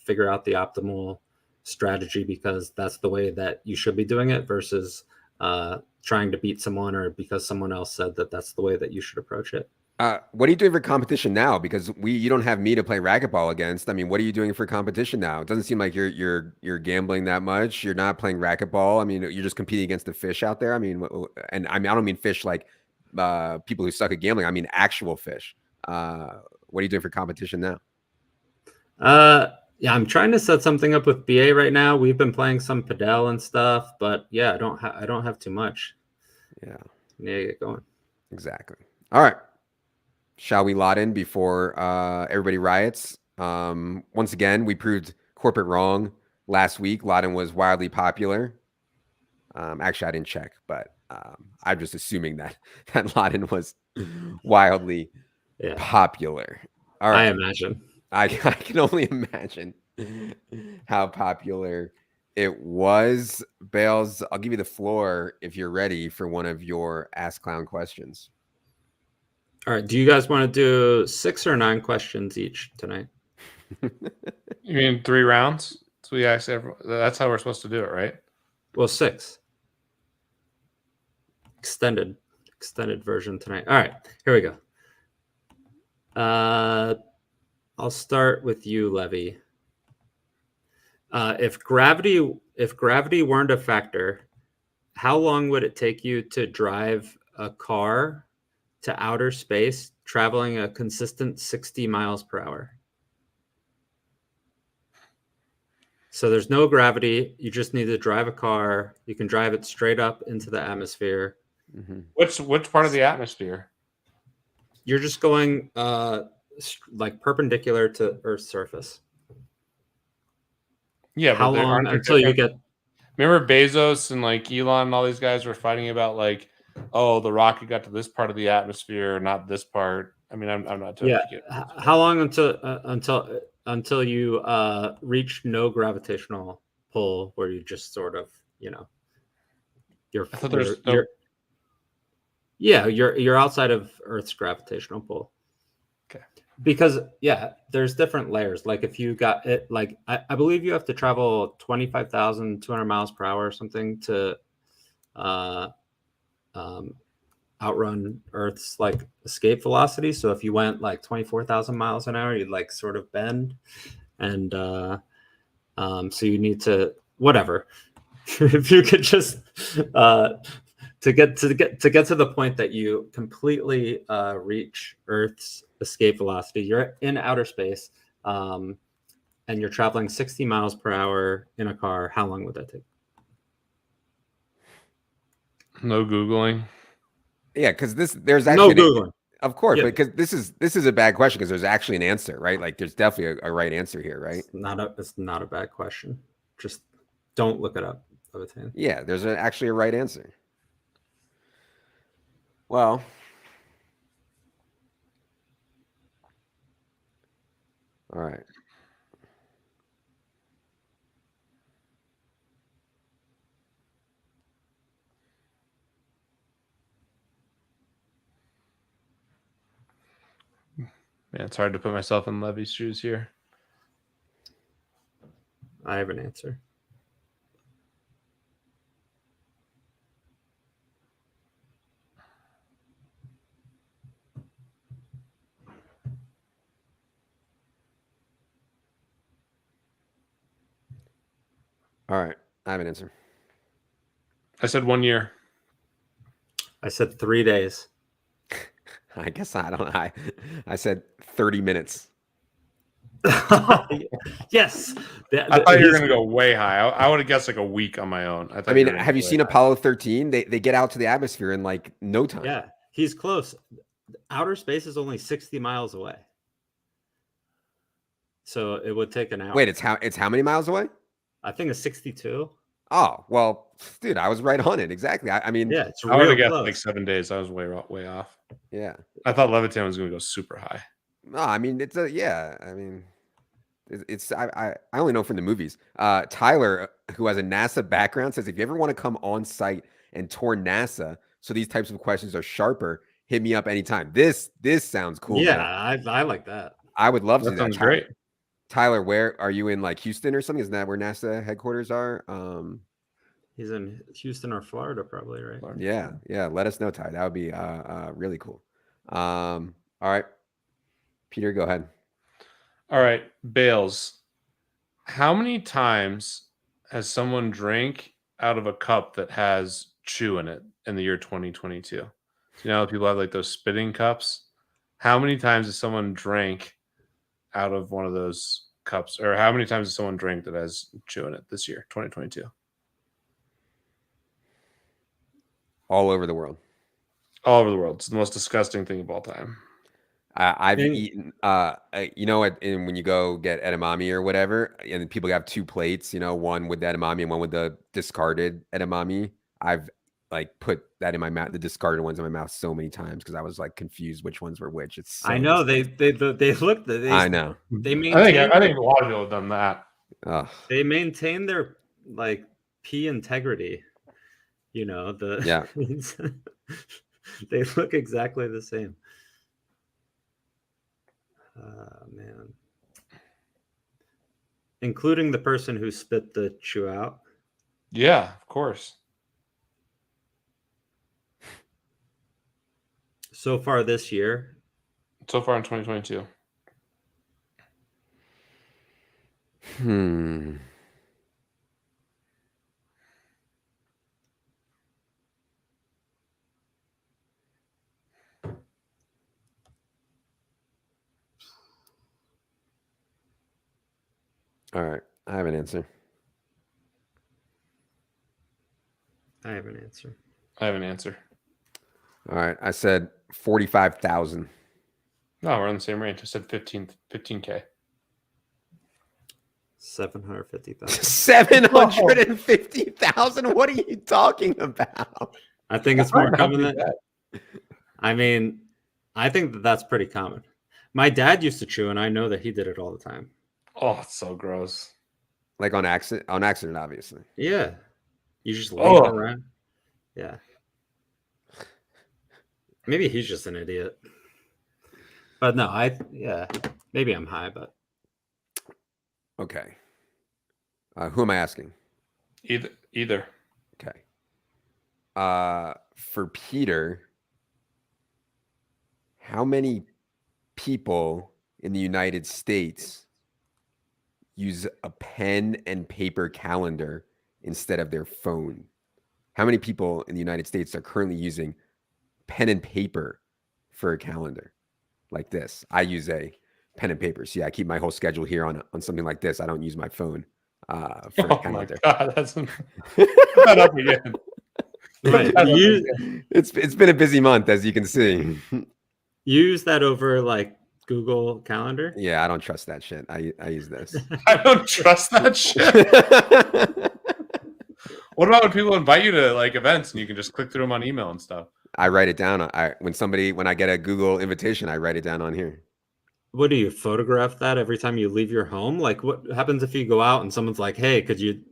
figure out the optimal strategy because that's the way that you should be doing it versus trying to beat someone or because someone else said that that's the way that you should approach it. What are you doing for competition now? Because you don't have me to play racquetball against. I mean, what are you doing for competition now? It doesn't seem like you're gambling that much. You're not playing racquetball. I mean, you're just competing against the fish out there. I mean, and I don't mean fish like people who suck at gambling. I mean actual fish. What are you doing for competition now? Yeah, I'm trying to set something up with BA right now. We've been playing some padel and stuff, but yeah, I don't have too much. Yeah, get going. Exactly. All right. Shall we Lodden before everybody riots? Once again, we proved corporate wrong last week. Lodden was wildly popular. Actually, I didn't check, but I'm just assuming that Lodden was wildly popular. All right. I imagine. I can only imagine how popular it was. Bales, I'll give you the floor if you're ready for one of your Ask Clown questions. All right. Do you guys want to do 6 or 9 questions each tonight? You mean 3 rounds? So we asked everyone. That's how we're supposed to do it, right? Well, 6. Extended version tonight. All right. Here we go. I'll start with you, Levy. If gravity weren't a factor, how long would it take you to drive a car to outer space, traveling a consistent 60 miles per hour? So there's no gravity. You just need to drive a car. You can drive it straight up into the atmosphere. Mm-hmm. Which part of the atmosphere? You're just going like perpendicular to Earth's surface. Yeah, how long until you get? Remember Bezos and like Elon and all these guys were fighting about like, oh, the rocket got to this part of the atmosphere, not this part. I mean, I'm not. Totally how long until you reach no gravitational pull, where you just sort of, you're outside of Earth's gravitational pull. Okay. Because there's different layers. Like if you got it, like I believe you have to travel 25,200 miles per hour or something to outrun Earth's like escape velocity. So if you went like 24,000 miles an hour, you'd like sort of bend, and so you need to whatever. If you could just to get to the point that you completely reach Earth's escape velocity, you're in outer space, and you're traveling 60 miles per hour in a car. How long would that take? No Googling. Yeah, because there's actually no Googling. Of course, but because this is a bad question because there's actually an answer, right? Like there's definitely a right answer here, right? It's not a bad question. Just don't look it up. Yeah, there's actually a right answer. Well, all right. Yeah, it's hard to put myself in Levy's shoes here. I have an answer. All right, I have an answer. I said 1 year. I said 3 days. I guess I don't. I said 30 minutes. Yes. I thought you were going to go way high. I would have guessed like a week on my own. I mean, have you seen Apollo 13? They get out to the atmosphere in like no time. Yeah, he's close. Outer space is only 60 miles away. So it would take an hour. Wait, it's how many miles away? I think it's 62. Oh, well, dude, I was right on it. Exactly. I mean, yeah, it's I would have guessed close. like 7 days. I was way off. Yeah. I thought Levitan was going to go super high. No, I mean, it's I mean, I only know from the movies. Tyler, who has a NASA background, says if you ever want to come on site and tour NASA, so these types of questions are sharper, hit me up anytime. This sounds cool. Yeah, man. I like that. I would love to. That sounds great. Tyler, where are you in like Houston or something? Isn't that where NASA headquarters are? He's in Houston or Florida, probably, right? Yeah. Let us know, Ty. That would be really cool. All right, Peter, go ahead. All right, Bales. How many times has someone drank out of a cup that has chew in it in the year 2022? So, you know, people have like those spitting cups. How many times has someone drank out of one of those cups, or how many times has someone drank that has chew in it this year, 2022? All over the world. All over the world. It's the most disgusting thing of all time. I've eaten, you know what? And when you go get edamame or whatever, and people have 2 plates, you know, one with the edamame and one with the discarded edamame. I've like put that in my mouth, the discarded ones in my mouth so many times because I was like confused which ones were which. It's so I know disgusting. they look. I know. They maintain. I think a lot of people have done that. They maintain their like pee integrity. You know yeah. They look exactly the same. Man. Including the person who spit the chew out. Yeah, of course. So far this year. So far in 2022. All right. I have an answer. I have an answer. All right. I said 45,000. No, we're in the same range. I said 15K. 750,000. 750,000? What are you talking about? I think it's more common than that. I mean, I think that's pretty common. My dad used to chew, and I know that he did it all the time. Oh, it's so gross. Like on accident, obviously. Yeah. You just leave it around. Yeah. Maybe he's just an idiot. But no, maybe I'm high, but. Okay. Who am I asking? Either. Okay. For Peter, how many people in the United States use a pen and paper calendar instead of their phone? How many people in the United States are currently using pen and paper for a calendar like this? I use a pen and paper. So yeah, I keep my whole schedule here on something like this. I don't use my phone for a calendar. My God, put that up again. It's been a busy month, as you can see. Use that over like Google Calendar? Yeah, I don't trust that shit. I use this. I don't trust that shit. What about when people invite you to like events and you can just click through them on email and stuff? I write it down. When I get a Google invitation, I write it down on here. What do you photograph that every time you leave your home? Like what happens if you go out and someone's like, "Hey, could you?"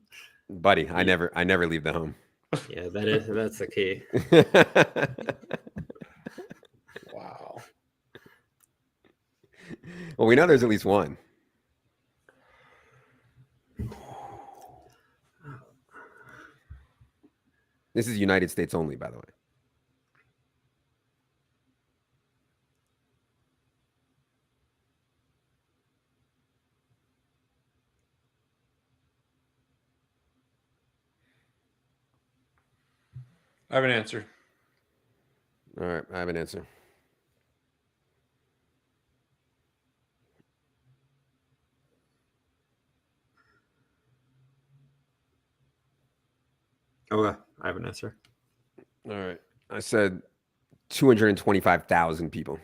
Buddy, I never leave the home. Yeah, that's the key. Wow. Well, we know there's at least one. This is United States only, by the way. I have an answer. All right, I have an answer. Okay, I have an answer. All right, I said 225,000 people.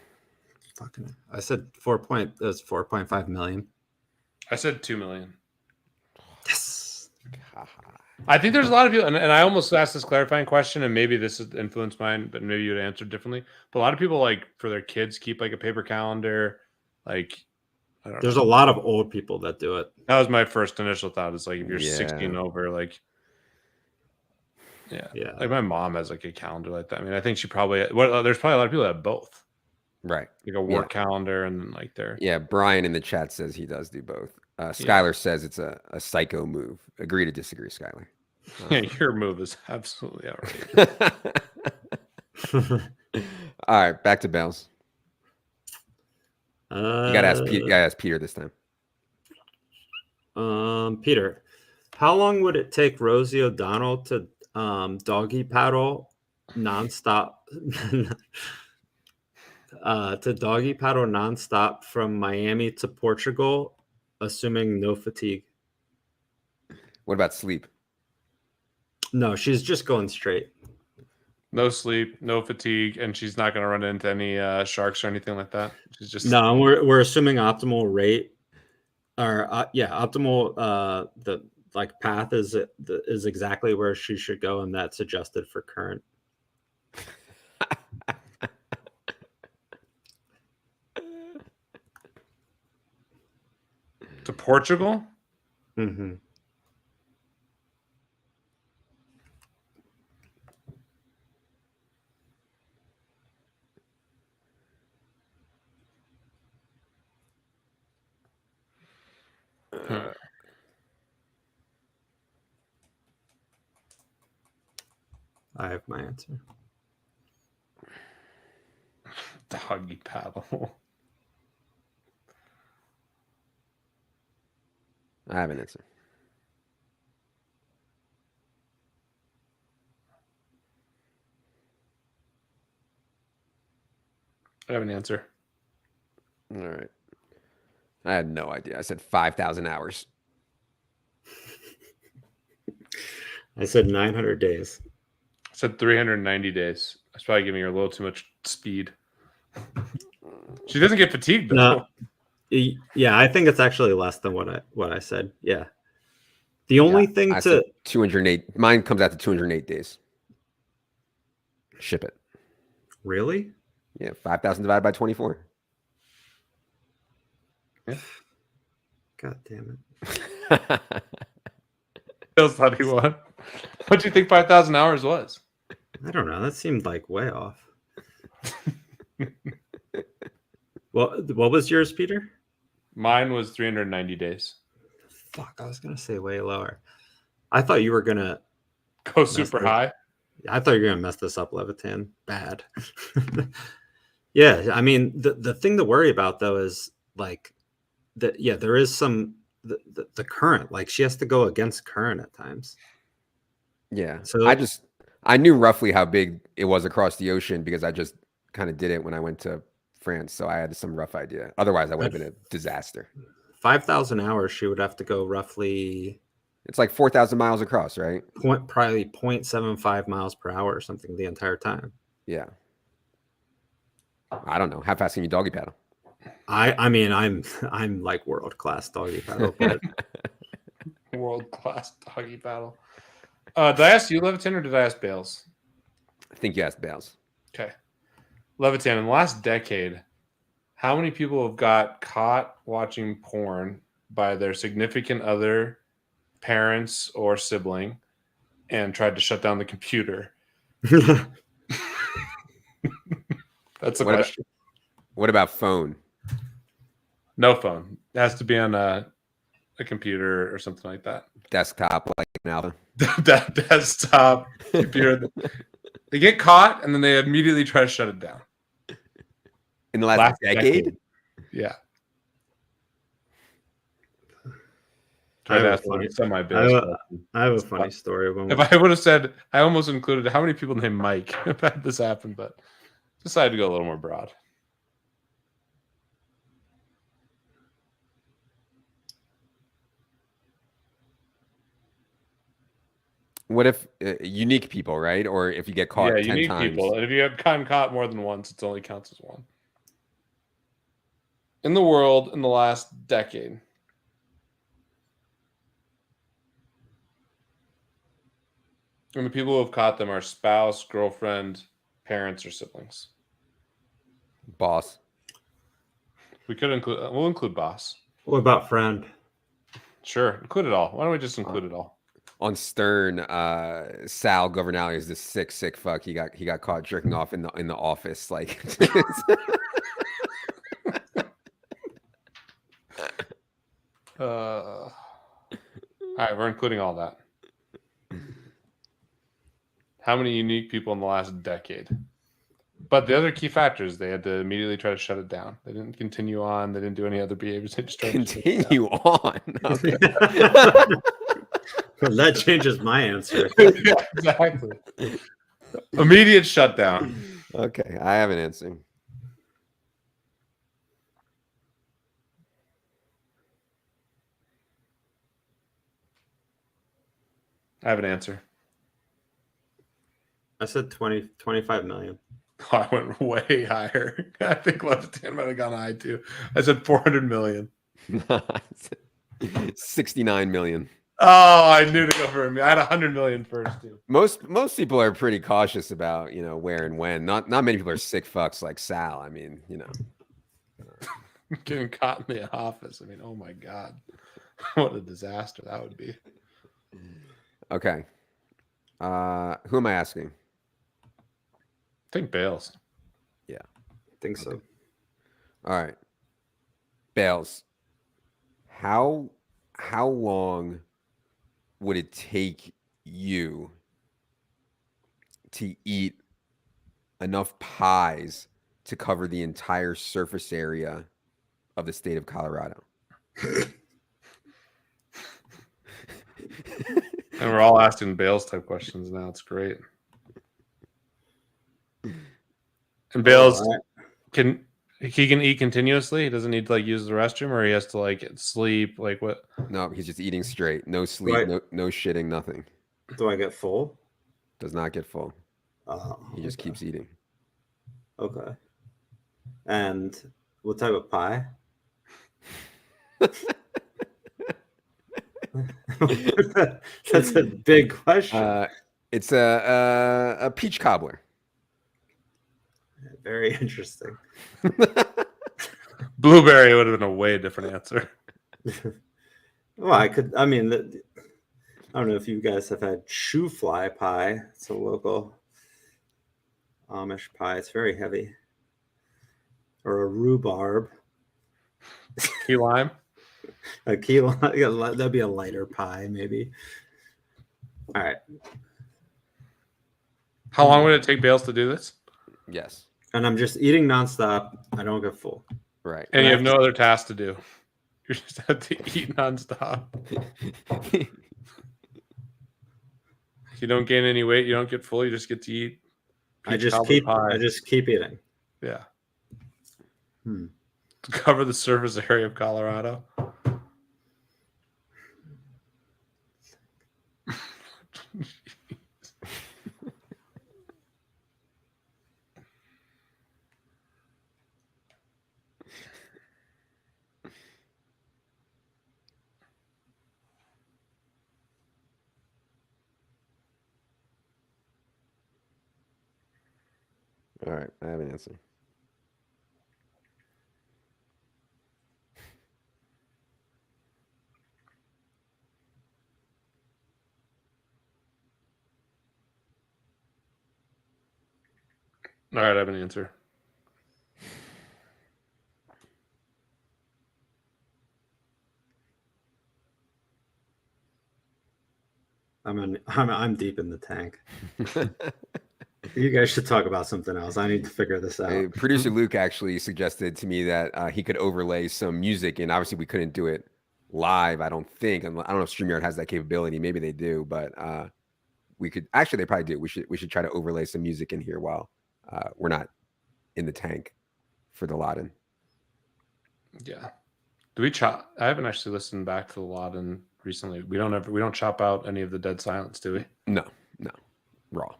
Fucking, I said 4.5 million. I said 2 million. Yes. I think there's a lot of people, and I almost asked this clarifying question, and maybe this has influenced mine, but maybe you would answer differently. But a lot of people, like for their kids, keep like a paper calendar. Like, I don't know. There's a lot of old people that do it. That was my first initial thought. Is like if you're 16 over, like, yeah, like my mom has like a calendar like that. I mean, I think she probably there's probably a lot of people that have both. Right. Like a work calendar and then like their. Yeah, Brian in the chat says he does do both. Skylar says it's a psycho move. Agree to disagree, Skylar. Yeah, your move is absolutely outrageous. All right, back to Bales. You gotta ask Peter this time. Peter, how long would it take Rosie O'Donnell to doggy paddle nonstop? To doggy paddle nonstop from Miami to Portugal, assuming no fatigue? What about sleep? No, she's just going straight. No sleep, no fatigue, and she's not going to run into any sharks or anything like that. She's just no. We're assuming optimal rate, or optimal. The like path is exactly where she should go, and that's adjusted for current. To Portugal? Mm-hmm. I have my answer. Doggy paddle. I have an answer. I have an answer. All right. I had no idea. I said 5,000 hours. I said 900 days. I said 390 days. That's probably giving her a little too much speed. She doesn't get fatigued though. No. Yeah, I think it's actually less than what I said. Yeah. The only thing I said 208. Mine comes out to 208 days. Ship it. Really? Yeah, 5,000 divided by 24. Yeah. God damn it. Bales thought he won. What do you think 5,000 hours was? I don't know. That seemed like way off. What was yours, Peter? Mine was 390 days. Fuck, I was gonna say way lower. I thought you were gonna go super high. I thought you were gonna mess this up, Levitan. Bad. Yeah, I mean the thing to worry about though is like that. Yeah, there is some the current. Like she has to go against current at times. Yeah. So I knew roughly how big it was across the ocean because I just kind of did it when I went to France. So I had some rough idea. Otherwise, I would have been a disaster. 5,000 hours, she would have to go roughly. It's like 4,000 miles across, right? Probably 0.75 miles per hour or something the entire time. Yeah. I don't know. How fast can you doggy paddle? I mean, I'm like world class doggy paddle, but world class doggy paddle. Did I ask you, Levitan, or did I ask Bales? I think you asked Bales. Okay. Levitan, in the last decade, how many people have got caught watching porn by their significant other, parents, or sibling and tried to shut down the computer? That's a question. What about phone? No phone. It has to be on a computer or something like that. Desktop, like now. Desktop computer. They get caught and then they immediately try to shut it down. In the last decade? Yeah. I have a funny story. If I would have said, I almost included how many people named Mike have had this happen, but decided to go a little more broad. What if unique people, right? Or if you get caught 10 unique times. people. And if you have gotten caught more than once, it only counts as one. In the world in the last decade. And the people who have caught them are spouse, girlfriend, parents, or siblings. Boss. We'll include boss. What about friend? Sure, include it all. Why don't we just include it all? On Stern, Sal Governale is this sick fuck. He got caught jerking off in the office. Like, all right, we're including all that. How many unique people in the last decade? But the other key factors, they had to immediately try to shut it down. They didn't continue on. They didn't do any other behaviors. They just tried continue on. Okay. Well, that changes my answer. Yeah, exactly. Immediate shutdown. Okay, I have an answer. I have an answer. I said 25 million. Oh, I went way higher. I think Levitan might have gone high too. I said 400 million. 69 million. Oh, I knew to go for him. I had 100 million first too. Most people are pretty cautious about, where and when. Not many people are sick fucks like Sal. I mean, Getting caught in the office. I mean, oh my God. What a disaster that would be. Okay. Who am I asking? I think Bales. Yeah. I think so. All right. Bales. How long would it take you to eat enough pies to cover the entire surface area of the state of Colorado? And we're all asking Bales type questions now. It's great. And Bales can eat continuously. He doesn't need to use the restroom, or he has to sleep. What? No, he's just eating straight. No sleep. No shitting. Nothing. Do I get full? Does not get full. He just keeps eating. Okay. And what type of pie? That's a big question. It's a peach cobbler. Very interesting. Blueberry would have been a way different answer. Well, I don't know if you guys have had shoe fly pie. It's a local Amish pie. It's very heavy. Or a rhubarb. Key lime? A key lime. That'd be a lighter pie, maybe. All right. How long would it take Bales to do this? Yes. And I'm just eating nonstop. I don't get full. Right. And you have no other task to do. You just have to eat nonstop. You don't gain any weight. You don't get full. You just get to eat. I just keep eating. Yeah. To cover the surface area of Colorado. All right, I have an answer. All right, I have an answer. I'm deep in the tank. You guys should talk about something else. I need to figure this out. Producer Luke actually suggested to me that he could overlay some music, and obviously we couldn't do it live. I don't think. I don't know if StreamYard has that capability. Maybe they do, but we could. Actually, they probably do. We should try to overlay some music in here while we're not in the tank for the Lodden. Yeah. Do we chop? I haven't actually listened back to the Lodden recently. We don't chop out any of the dead silence, do we? No. Raw.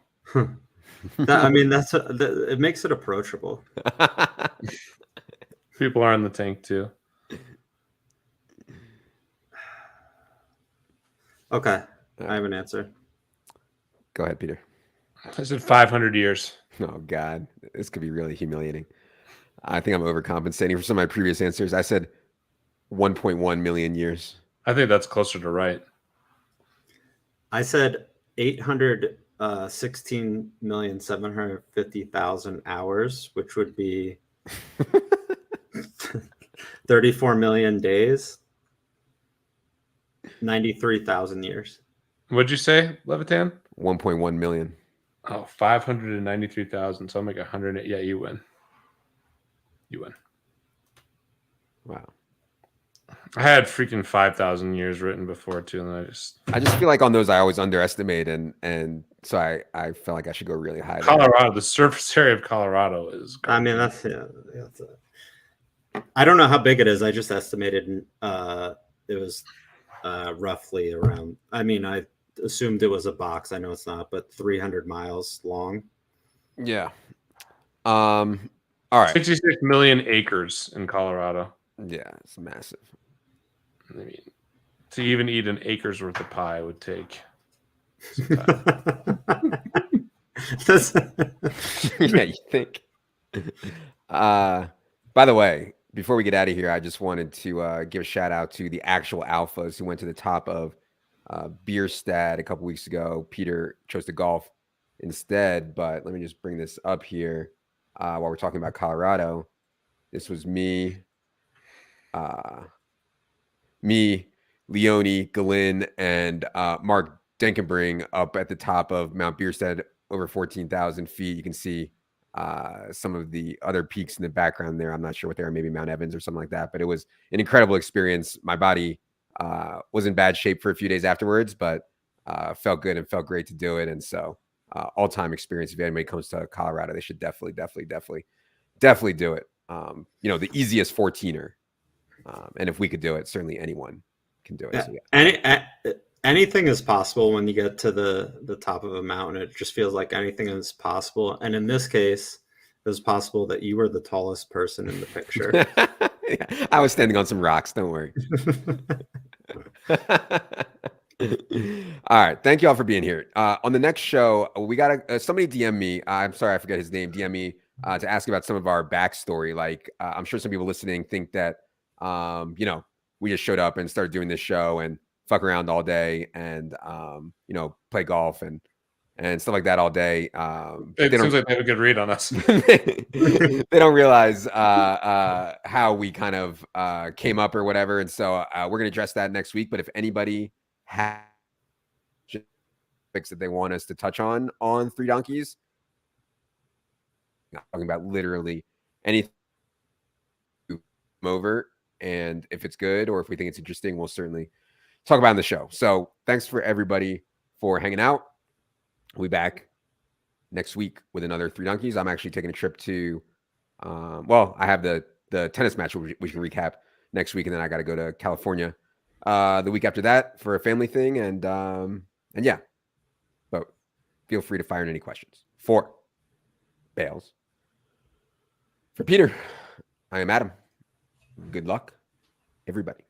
It makes it approachable. People are in the tank too. Okay, I have an answer. Go ahead, Peter. I said 500 years. Oh God, this could be really humiliating. I think I'm overcompensating for some of my previous answers. I said 1.1 million years. I think that's closer to right. I said 816,750,000 hours, which would be 34 million days, 93,000 years. What'd you say, Levitan? 1.1 million. Oh, 593,000. So I'm like 100. Yeah, you win. Wow. I had freaking 5,000 years written before too, and I just feel like on those I always underestimate, and so I felt like I should go really high. Colorado, the surface area of Colorado is. I mean, that's I don't know how big it is. I just estimated it was roughly around. I mean, I assumed it was a box. I know it's not, but 300 miles long. Yeah. All right. 66 million acres in Colorado. Yeah, it's massive. I mean, to even eat an acre's worth of pie would take some time. Yeah, you think. By the way, before we get out of here, I just wanted to give a shout out to the actual alphas who went to the top of Bierstadt a couple weeks ago. Peter chose to golf instead, but let me just bring this up here while we're talking about Colorado. This was me, Leone, Gallin, and Mark Denkenbring up at the top of Mount Bierstadt, over 14,000 feet. You can see some of the other peaks in the background there. I'm not sure what they are, maybe Mount Evans or something like that, but it was an incredible experience. My body was in bad shape for a few days afterwards, but felt good and felt great to do it. And so all-time experience. If anybody comes to Colorado, they should definitely do it. The easiest 14er. And if we could do it, certainly anyone can do it. So, yeah. Anything is possible when you get to the top of a mountain. It just feels like anything is possible. And in this case, it was possible that you were the tallest person in the picture. Yeah, I was standing on some rocks. Don't worry. All right. Thank you all for being here. On the next show, we got somebody DM me. I'm sorry, I forget his name. DM me to ask about some of our backstory. Like, I'm sure some people listening think that, we just showed up and started doing this show and fuck around all day and, play golf and stuff like that all day. It seems like they have a good read on us. They don't realize how we kind of came up or whatever. And so we're going to address that next week. But if anybody has topics that they want us to touch on Three Donkeys, I'm talking about literally anything over. And if it's good or if we think it's interesting, we'll certainly talk about it on the show. So thanks for everybody for hanging out. We'll be back next week with another Three Donkeys. I'm actually taking a trip to, I have the tennis match we can recap next week, and then I got to go to California the week after that for a family thing, and yeah. But feel free to fire in any questions. For Bales, for Peter, I am Adam. Good luck, everybody.